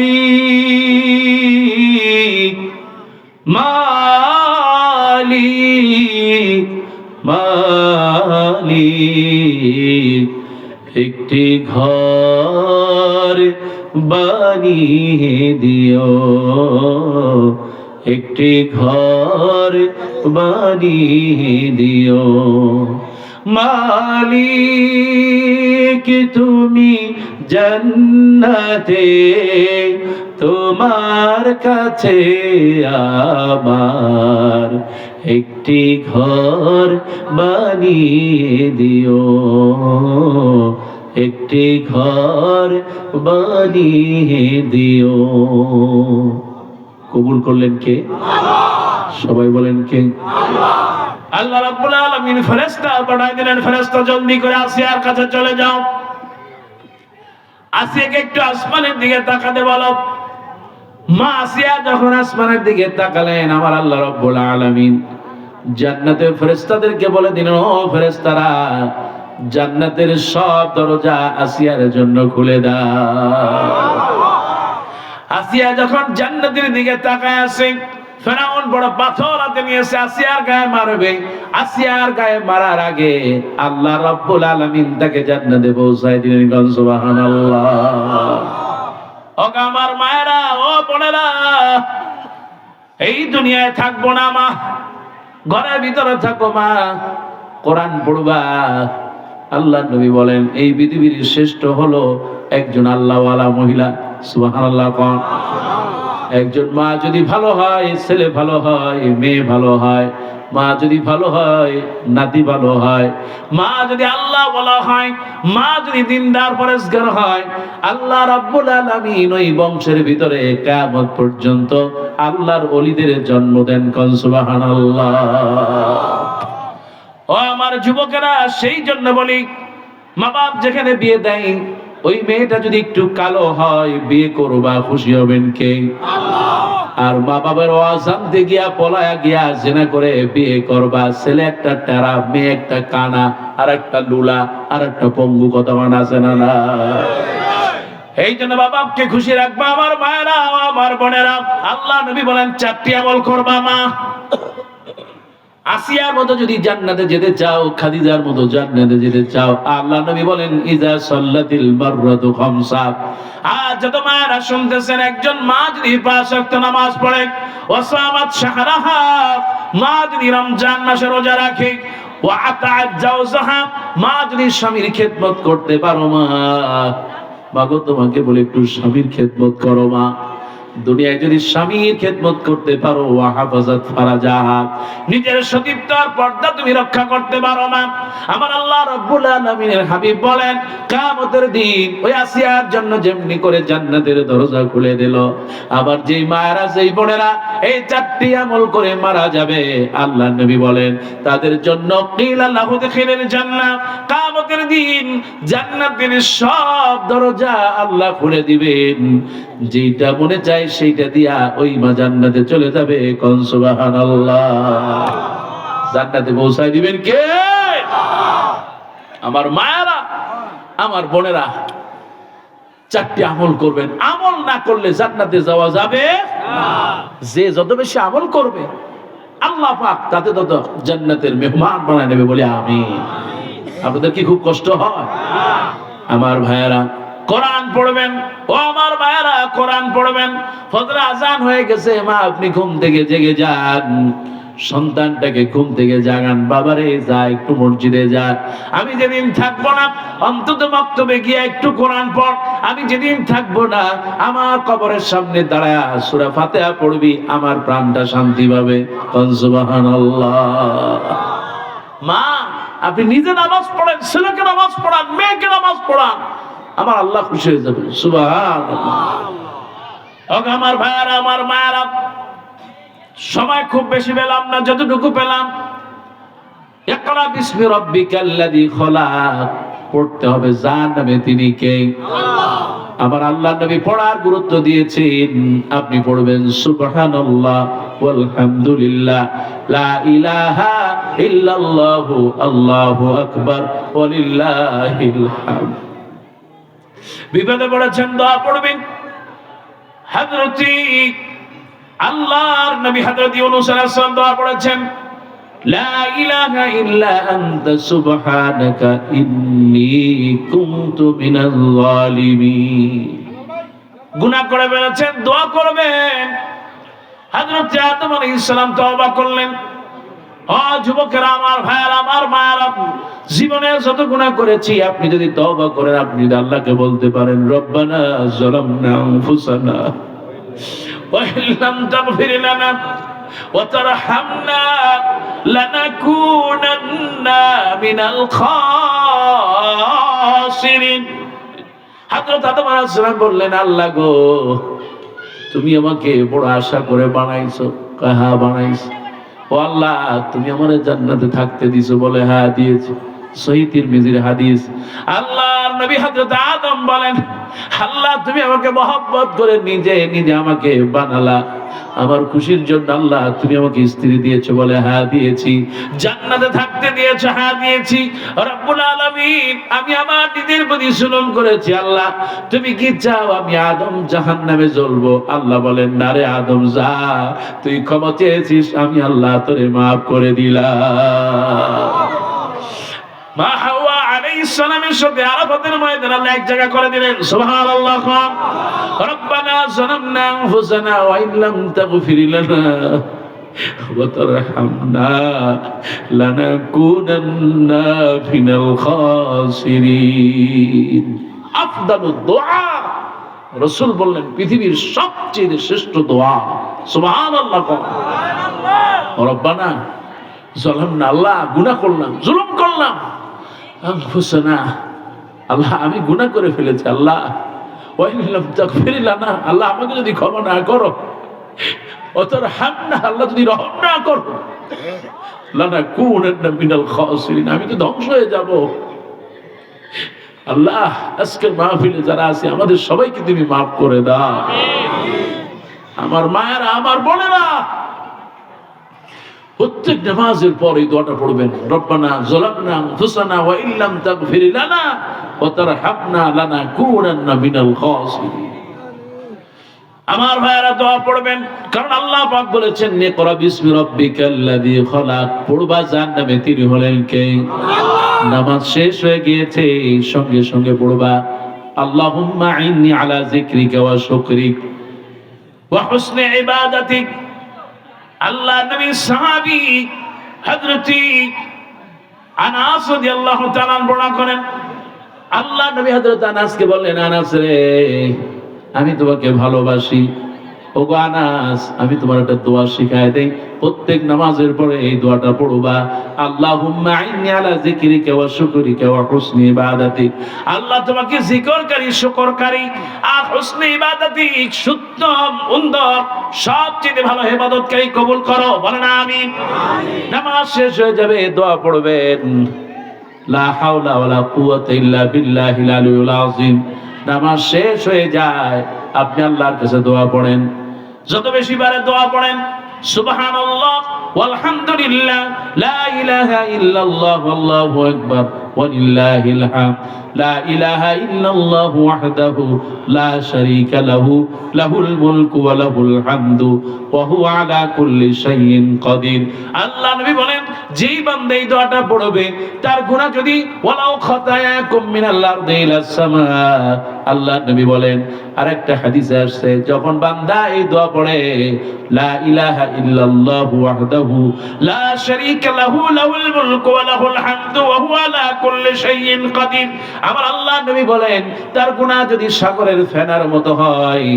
মালিক মালিক মালিক, একটি ঘর বানিয়ে দিও, একটি ঘর বানিয়ে দিও। মালিক তুমি জান্নাতে, তোমার কাছে আমার একটি ঘর বানিয়ে দিও, একটি ঘর বানিয়ে দিও। কবুল করলেন কে? সবাই বলেন কে? আল্লাহ রাব্বুল আলামিন ফেরেশতা পাঠিয়ে দিলেন, ফেরেশতা জলদি করে আসিয়ার কাছে চলে যাও, আসিয়াকে একটু আসমানের দিকে তাকাতে বলো। মা আসিয়া যখন আসমানের দিকে তাকালেন, আমার আল্লাহ রাব্বুল আলামিন জান্নাতের ফেরেশতাদেরকে বলে দিলেন, ও ফেরেশতারা, জান্নাতের সব দরজা আসিয়ার জন্য খুলে দাও। আসিয়া যখন জান্নাতের দিকে তাকায় আসে, ফেরাউন বড় পাথর হাতে নিয়েছে আসিয়ার গায়ে মারবে। আসিয়ার গায়ে মারার আগে আল্লাহ রাব্বুল আলামিন তাকে জান্নাতে পৌঁছায় দিলেন। সুবহানাল্লাহ। ও আমার মায়েরা, ও বোনেরা, এই দুনিয়ায় থাকবো না মা, ঘরের ভিতরে থাকো মা, কোরআন পড়বা। আল্লাহ নবী বলেন এই পৃথিবীর শ্রেষ্ঠ হলো একজন আল্লাহওয়ালা মহিলা। সুবহানাল্লাহ। কোন একজন মা যদি ভালো হয়, ছেলে ভালো হয়, মেয়ে ভালো হয়, মা যদি ভালো হয় নাতি ভালো হয়, মা যদি আল্লাহ বলা হয়, মা যদি দিনদার পরেশগার হয়, আল্লাহ রাব্বুল আলামিন ওই বংশের ভিতরে কিয়ামত পর্যন্ত আল্লাহর ওলিদের জন্ম দেন। কোন সুবহানাল্লাহ। ও আমার যুবকেরা, সেই জন্য বলি, মা বাপ যেখানে বিয়ে দেয়, ওই মেয়েটা যদি একটু কালো হয় বিয়ে করবা, খুশি হবেন কে? আর মা বাবার অজান্তে গিয়া পলায়া গিয়া জিনা করে বিয়ে করবা, ছেলে একটা টেরা, মেয়ে একটা কানা, আর একটা লুলা, আর একটা পঙ্গু, কথা মানে আছে না না? এই জন্য বাবাকে খুশি রাখবা আমার মায়েরা, আমার বোনেরা। আল্লাহ নবী বলেন 4টি আমল করবা মা। আসিয়ার মতো যদি জান্নাতে যেতে চাও, খাদিজার মতো জান্নাতে যেতে চাও, আল্লাহ নবী বলেন ইজা সাল্লাতিল মাররাতু খামসা। আজ যত মায়েরা শুনতেছেন, একজন মা যদি 5 ওয়াক্ত নামাজ পড়ে, ওয়াসামাত শাহরাহা, মা যদি রমজান মাসে রোজা রাখে, ওয়া আতাআত জাওজাহা, মা যদি স্বামীর খেদমত করতে পারো, মাগো তোমাকে বলে একটু স্বামীর খেদমত করো মা। দুনিয়ায় যদি স্বামীর খেদমত করতে পারো, ওয়া হাফাজাত ফারাজাহা, নিজের সতীত্ব আর পর্দা তুমি রক্ষা করতে পারো না, আমার আল্লাহ রাব্বুল আলামিনের হাবিব বলেন কিয়ামতের দিন ওই আসিয়ার জন্য যেমনি করে জান্নাতের দরজা খুলে দিল, আবার যেই মায়েরা, যেই বোনেরা এই 4টি আমল করে মারা যাবে, আল্লাহ নবী বলেন তাদের জন্য কিলা লাহু দুখিলিল জান্নাহ, কিয়ামতের দিন জান্নাতের সব দরজা আল্লাহ খুলে দিবেন, যেটা মনে চায় সেইটা দিয়া ওই মা জান্নাতে চলে যাবে। কোন সুবহানাল্লাহ। জান্নাতে পৌঁছায় দিবেন কে? আমার মায়েরা, আমার বোনেরা, 4টি আমল করবেন। আমল না করলে জান্নাতে যাওয়া যাবে না। যে যত বেশি আমল করবে আল্লাহ পাক তাতে তত জান্নাতের মেহমান বানায় নেবে, বলি আমিন। আপনাদের কি খুব কষ্ট হয়? আমার ভাইয়েরা, কোরআন পড়বেন। ও আমার ভাইয়েরা, কোরআন পড়বেন। ফজর আজান হয়ে গেছে, মা আপনি ঘুম থেকে জেগে যান, সন্তানটাকে ঘুম থেকে জাগান, বাবারে যা একটু মসজিদে যা, আমি যেদিন থাকবো না অন্তত মক্তবে গিয়ে একটু কোরআন পড়, আমি যেদিন থাকবো না আমার কবরের সামনে দাঁড়ায়া সূরা ফাতিহা পড়বি, আমার প্রাণটা শান্তি পাবে। কোন সুবহানাল্লাহ। মা আপনি নিজে নামাজ পড়েন, ছেলেকে নামাজ পড়ান, মেয়েকে নামাজ পড়ান, আমার আল্লাহ খুশি হয়ে যাবে। সুবহানাল্লাহ। আমার ভাইয়ারা, আমার মায়েরা, সময় খুব বেশি পেলাম না, যতটুকু পেলাম ইকরা বিসমি রাব্বিকাল্লাযী খলাক পড়তে হবে। যার নামে তিনি কে? আল্লাহ। আমার আল্লাহ নবী পড়ার গুরুত্ব দিয়েছেন, আপনি পড়বেন সুবহানাল্লাহ ওয়ালহামদুলিল্লাহ লা ইলাহা ইল্লাল্লাহু আল্লাহু আকবার ওয়ালিল্লাহিল হামদ। বিপদে পড়েছেন দোয়া পড়বেন। হযরতি আল্লাহর নবী হযরত ইউনূস আলাইহিস সালাম দোয়া পড়েছেন, লা ইলাহা ইল্লা আনতা সুবহানাকা ইন্নী কুনতু মিনাল যালিমিন। গুনাহ করে ফেলেছেন, দোয়া করবেন। হযরত আদম আলাইহিস সালাম তওবা করলেন। ও যুবকেরা, আমার ভাইয়েরা, আমার মায়েরা, জীবনে যত গুনাহ করেছি আপনি যদি তওবা করেন, আপনি যদি আল্লাহকে বলতে পারেন রব্বানা যালামনা আনফুসানা ওয়া ইল্লাম তাগফির লানা ওয়া তারহামনা লানাকুনান্না মিনাল খাসিরিন। হযরত আদম আলাইহিস সালাম বললেন, আল্লাহ গো তুমি আমাকে বড় আশা করে বানাইছো। হ্যাঁ বানাইছো। ও আল্লাহ তুমি আমার জান্নাতে থাকতে দিছো? বলে হ্যাঁ দিয়েছি। সহিহ তিরমিজির হাদিস। আল্লাহর নবী হযরত আদম বলেন, আল্লাহ তুমি আমাকে মহব্বত করে নিজে নিজে আমাকে বানালা, আমার খুশির জন্য আল্লাহ তুমি আমাকে স্ত্রী দিয়েছো? বলে হ্যাঁ দিয়েছি। জান্নাতে থাকতে দিয়েছো? হ্যাঁ দিয়েছি। রব্বুল আলামিন আমি আমার নিজের প্রতি জুলুম করেছি, আল্লাহ তুমি কি চাও আমি আদম জাহান্নামে জ্বলবো? আল্লাহ বলেন না রে আদম যা, তুই ক্ষমা চেয়েছিস, আমি আল্লাহ তোরে মাফ করে দিলাম। মা হাওয়া আলাইহিস সালামের সাথে আরাফাতের ময়দানে আল্লাহ এক জায়গা করে দিলেন। সুবহানাল্লাহ। রব্বানা যালামনা আনফুসানা ওয়া ইল্লাম তাগফির লানা ওয়া তারহামনা লানাকুনান্না মিনাল খাসিরিন। আফদালুদ দুআ, রাসূল বললেন পৃথিবীর সবচেয়ে শ্রেষ্ঠ দোয়া। সুবহানাল্লাহ। রব্বানা জালামনা, আল্লাহ গুনাহ করলাম, জুলুম করলাম, আনফুসানা, আল্লাহ আমি গুনাহ করে ফেলেছি, আল্লাহ ওয়া ইন লাম তাগফির লানা, আল্লাহ আমাকে যদি ক্ষমা না করো, ওয়াতারহামনা, আল্লাহ যদি রহম না করো, লানাকুনান্না মিনাল খাসিরিন, আমি তো ধ্বংস হয়ে যাব। আল্লাহ আজকের মাহফিলে যারা আছে আমাদের সবাইকে তুমি মাফ করে দাও। আমার মায়েরা, আমার বোনেরা, প্রত্যেক নামাজের পর এই দোয়াটা পড়বেন, রব্বানা যালামনা আনফুসানা ওয়া ইন লাম তাগফির লানা ওয়া তারহামনা লানাকুনান্না মিনাল খাসিরিন। আমার ভাইয়েরা দোয়া পড়বেন, কারণ আল্লাহ পাক বলেছেন ইকরা বিসমি রাব্বিকাল্লাযী খলাক, পড়বা যার নামে তিনি হলেন কে। নামাজ শেষ হয়ে গিয়েছে, সঙ্গে সঙ্গে পড়বা আল্লাহুম্মা ইন্নী আলা যিকরিকা ওয়া শুকরিক ওয়া হুসনি ইবাদাতিক। আল্লাহ নবী সাহাবী হযরতি আনাস রাদিয়াল্লাহু তাআলা বর্ণনা করেন, আল্লাহ নবী হযরত আনাসকে বললেন, আনাস রে, আমি তোমাকে ভালোবাসি। ওগো আনাস, আমি তোমার একটা দোয়া শিখায় দেই, প্রত্যেক নামাজের পরে এই দোয়াটা পড়বা, আল্লাহুম্মা ইন্নী আলা যিকরিকা ওয়া শুকরিকা ওয়া হুসনি ইবাদাতিক। আল্লাহ তোমাকে জিকিরকারী, শুকরকারী আর হুসনি ইবাদাতিক, শুদ্ধ সুন্দর সবচেয়ে ভালো ইবাদতকারী কবুল করো। বলেন আমিন। নামাজ শেষ হয়ে যাবে, দোয়া পড়বেন, লা হাওলা ওয়ালা কুওয়াতা ইল্লা বিল্লাহিল আলিয়্যিল আযীম। নামাজ শেষ হয়ে যায়, আপনি আল্লাহর কাছে দোয়া পড়েন, যত বেশি বারে দোয়া পড়েন, সুবহানাল্লাহ ওয়ালহামদুলিল্লাহ লা ইলাহা ইল্লাল্লাহ আল্লাহু আকবার ওয়া লিল্লাহিল হামদ, লা ইলাহা ইল্লাল্লাহ ওয়াহদাহু লা শারীকা লাহু লাহুল মুলকু ওয়া লাহুল হামদু ওয়া হুয়া আলা কুল্লি শাইইন কাদির। আল্লাহ নবী বলেন, যেই বান্দা এই দোয়াটা পড়বে, তার গুনাহ যদি ওয়ালাউ খাতায়াকুম মিনাল আরদি ইলাস সামা, আল্লাহ নবী বলেন, আরেকটা হাদিসে আসছে, যখন বান্দা এই দোয়া পড়ে, লা ইলাহা ইল্লাল্লাহু ওয়াহদাহু লা শারীকা লাহু লাহুল মুলকু ওয়া লাহুল হামদু ওয়া হুয়া আলা কুল্লি শাইইন কাদির, আমার আল্লাহ নবী বলেন, তার গুনাহ যদি সাগরের ফেনার মতো হয়,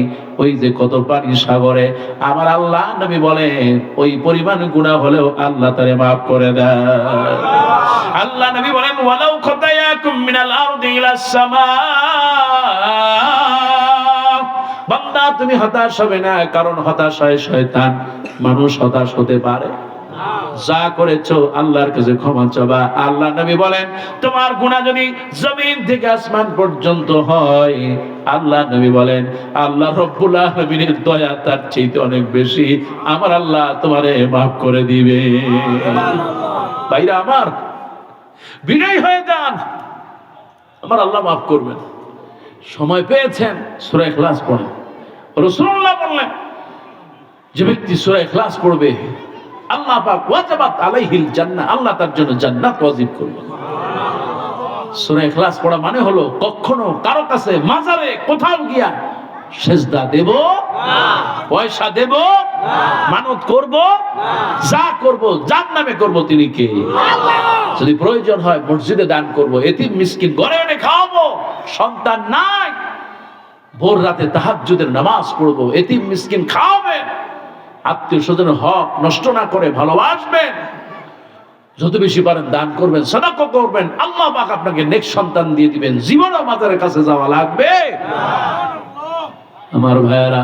ওই যে কত পানি সাগরে, আমার আল্লাহ নবী বলেন ওই পরিমাণ গুনাহ হলেও আল্লাহ তারে maaf করে দেয়। আল্লাহ নবী বলেন, ওয়ালাউ খাতায়াকুম মিনাল আরদি ইলাস সামা, বান্দা তুমি হতাশ হবে না, কারণ হতাশ হয় শয়তান। মানুষ হতাশ হতে পারে, যা করেছো আল্লাহর কাছে ক্ষমা চাওয়া। আল্লাহ নবী বলেন, তোমার গুনাহ যদি জমিন থেকে আসমান পর্যন্ত হয়, আল্লাহ নবী বলেন, আল্লাহ রব্বুল আলামিনের দয়া তার চাইতে অনেক বেশি, আমার আল্লাহ তোমারে maaf করে দিবে। ভাইরা আমার, বিনয় হয়ে যান, আমার আল্লাহ maaf করবেন। সময় পেয়েছেন, সূরা ইখলাস পড়েন। রাসূলুল্লাহ বললেন, যে ব্যক্তি সূরা ইখলাস পড়বে, আল্লাহ পাক ওয়াজাবাত আলাইহিল জান্নাহ, আল্লাহ তার জন্য জান্নাত ওয়াজিব করবেন। সূরা ইখলাস পড়া মানে হলো কখনো কারো কাছে মাজারে কোথাও গিয়া সেজদা দেব না, পয়সা দেব না, মানত করব না, যা করব যার নামে করব তিনি কে? আল্লাহ। যদি প্রয়োজন হয় মসজিদে দান করব, এতিম মিসকিন ঘরে এনে খাওয়াবো, সন্তান নাই ভোর রাতে তাহাজ্জুদের নামাজ পড়ব, এতিম মিসকিন খাওয়াবেন, আত্মীয় স্বজনের হক নষ্ট না করে ভালোবাসবেন, যত বেশি পারেন দান করবেন, সাদাকা করবেন, আল্লাহ পাক আপনাকে নেক সন্তান দিয়ে দিবেন, জীবনও মাজারের কাছে যাওয়া লাগবে। আমার ভাইয়েরা,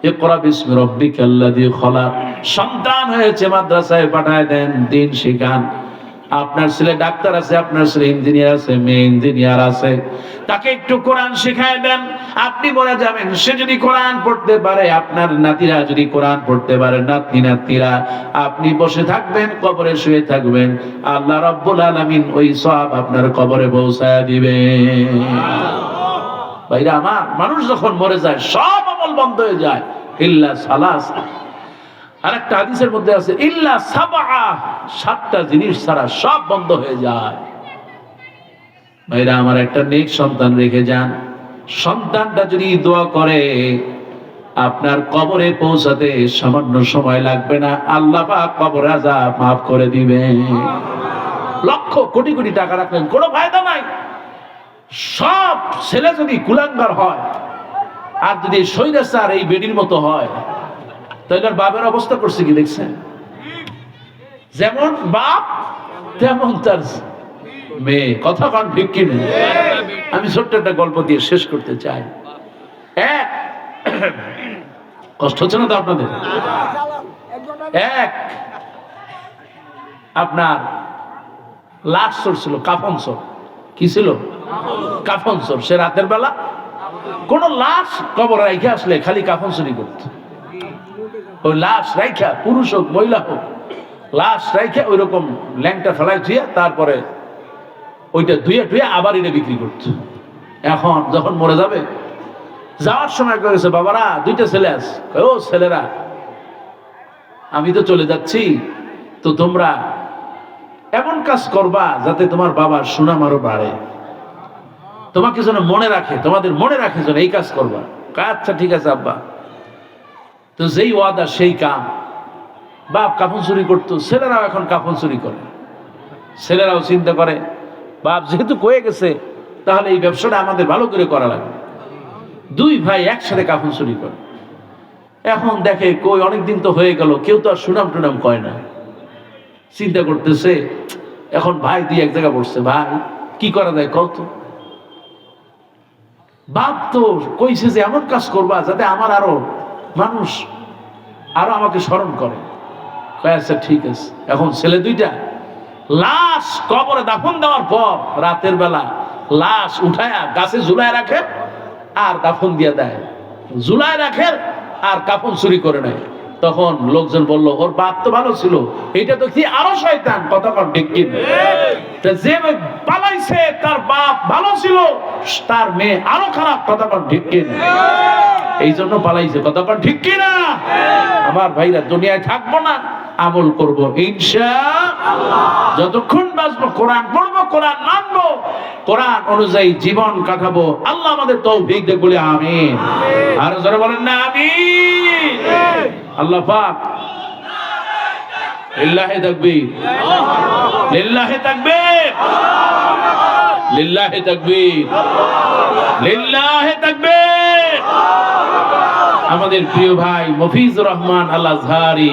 ইকরা বিসমি রাব্বিকাল্লাযী খলাক, সন্তান হয়েছে মাদ্রাসায় পাঠায় দেন, দিন শিখান। আপনার ছেলে ডাক্তার আছে, আপনার ছেলে ইঞ্জিনিয়ার আছে, মেয়ে ইঞ্জিনিয়ার আছে, তাকে একটু কোরআন শিখায় দেন। আপনি বলে যাবেন, সে যদি কোরআন পড়তে পারে, আপনার নাতিরা যদি কোরআন পড়তে পারে, নাতি নাতিরা, আপনি বসে থাকবেন, কবরে শুয়ে থাকবেন, আল্লাহ রাব্বুল আলামিন ওই সওয়াব আপনার কবরে পৌঁছায় দিবেন। ভাইরা আমার, মানুষ যখন মরে যায় সব আমল বন্ধ হয়ে যায়, ইল্লা সালাসা। আরেকটা হাদিসের মধ্যে আছে, ইল্লা সাবআ, 7টা জিনিস ছাড়া সব বন্ধ হয়ে যায়। ভাইরা আমার, একটা নেক সন্তান রেখে যান, সন্তানটা যদি দোয়া করে, আপনার কবরে পৌঁছাতে সামান্য সময় লাগবে না, আল্লাহ পাক কবর আযাব maaf করে দিবেন। লক্ষ কোটি কোটি টাকা রাখলেন, কোনো ফায়দা নাই। সব ছেলে যদি কুলাঙ্গার হয়, আর যদি সৈরাচার এই বেডির মতো হয়, তাহলে বাবার অবস্থা করছে কি দেখছেন? যেমন বাপ তেমন তার মেয়ে। কথা কান ঠিক কিনা? আমি ছোট্ট একটা গল্প দিয়ে শেষ করতে চাই। এক কষ্ট হচ্ছে না তো আপনাদের? এক আপনার লাশ চড়ছিল, কাফন চোর। কি ছিল? কাফন চোর। সে রাতের বেলা কোন লাশ কবর রাইখে আসলে খালি কাফন চুরি করত। ওই লাশ রাইখা, পুরুষ হোক মহিলা হোক, লাশ রাইখা ওই রকম ল্যাংটা ফেলাই ধুয়ে তারপরে ওইটা ধুয়ে ধুয়ে আবার এটা বিক্রি করত। এখন যখন মরে যাবে, যাওয়ার সময় করেছে, বাবারা দুইটা ছেলে আছে, ও ছেলেরা আমি তো চলে যাচ্ছি, তো তোমরা এমন কাজ করবা যাতে তোমার বাবার সুনাম আরো বাড়ে, তোমাকে যেন মনে রাখে, তোমাদের মনে রাখে যেন এই কাজ করবা। আচ্ছা ঠিক আছে আব্বা। তো যেই ওয়াদা সেই কাম। বাপ কাফন চুরি করতো, ছেলেরাও এখন কাফন চুরি করে। ছেলেরাও চিন্তা করে বাপ যেহেতু কয়ে গেছে তাহলে এই ব্যবসাটা আমাদের ভালো করে করা লাগবে। দুই ভাই একসাথে কাফন চুরি করে। এখন দেখে কই অনেকদিন তো হয়ে গেল, কেউ তো আর সুনাম টুনাম কয় না। চিন্তা করতেছে, এখন ভাই দিয়ে এক জায়গায় বসছে, ভাই কি করা যায় কত? বাপ তো কইছে যে এমন কাজ করবা যাতে আমার আরো মানুষ আরো আমাকে স্মরণ করে। আচ্ছা ঠিক আছে। এখন ছেলে দুইটা লাশ কবরে দাফন দেওয়ার পর রাতের বেলা লাশ উঠায়া গাছে ঝুলায় রাখে আর দাফন দিয়ে দেয়। ঝুলায় রাখে আর কাফন চুরি করে নেয়। তখন লোকজন বলল, ওর বাপ তো ভালো ছিল, এইটা তো কি আরো শয়তান। কথা কন ঠিক কি? যে পালাইছে তার বাপ ভালো ছিল, তার মেয়ে আরো খারাপ। কথা কন ঠিক কি? এই জন্য পালাইছে। কথা কন ঠিক কি না? আমার ভাইরা, দুনিয়ায় থাকবো না, আমল করব ইনশাআল্লাহ। যতক্ষণ বাঁচবো কোরআন পড়বো, কোরআন মানবো, কোরআন অনুযায়ী জীবন কাটাবো। আল্লাহ আমাদের তৌফিক দেখ বলে আমিন। আর যারা বলেন না আমিন। আল্লাহ পাক লিল্লাহি তাকবীর, লিল্লাহি তাকবীর, লিল্লাহি তাকবীর, লিল্লাহি তাকবীর। আমাদের প্রিয় ভাই মফিজুর রহমান আল আজহারি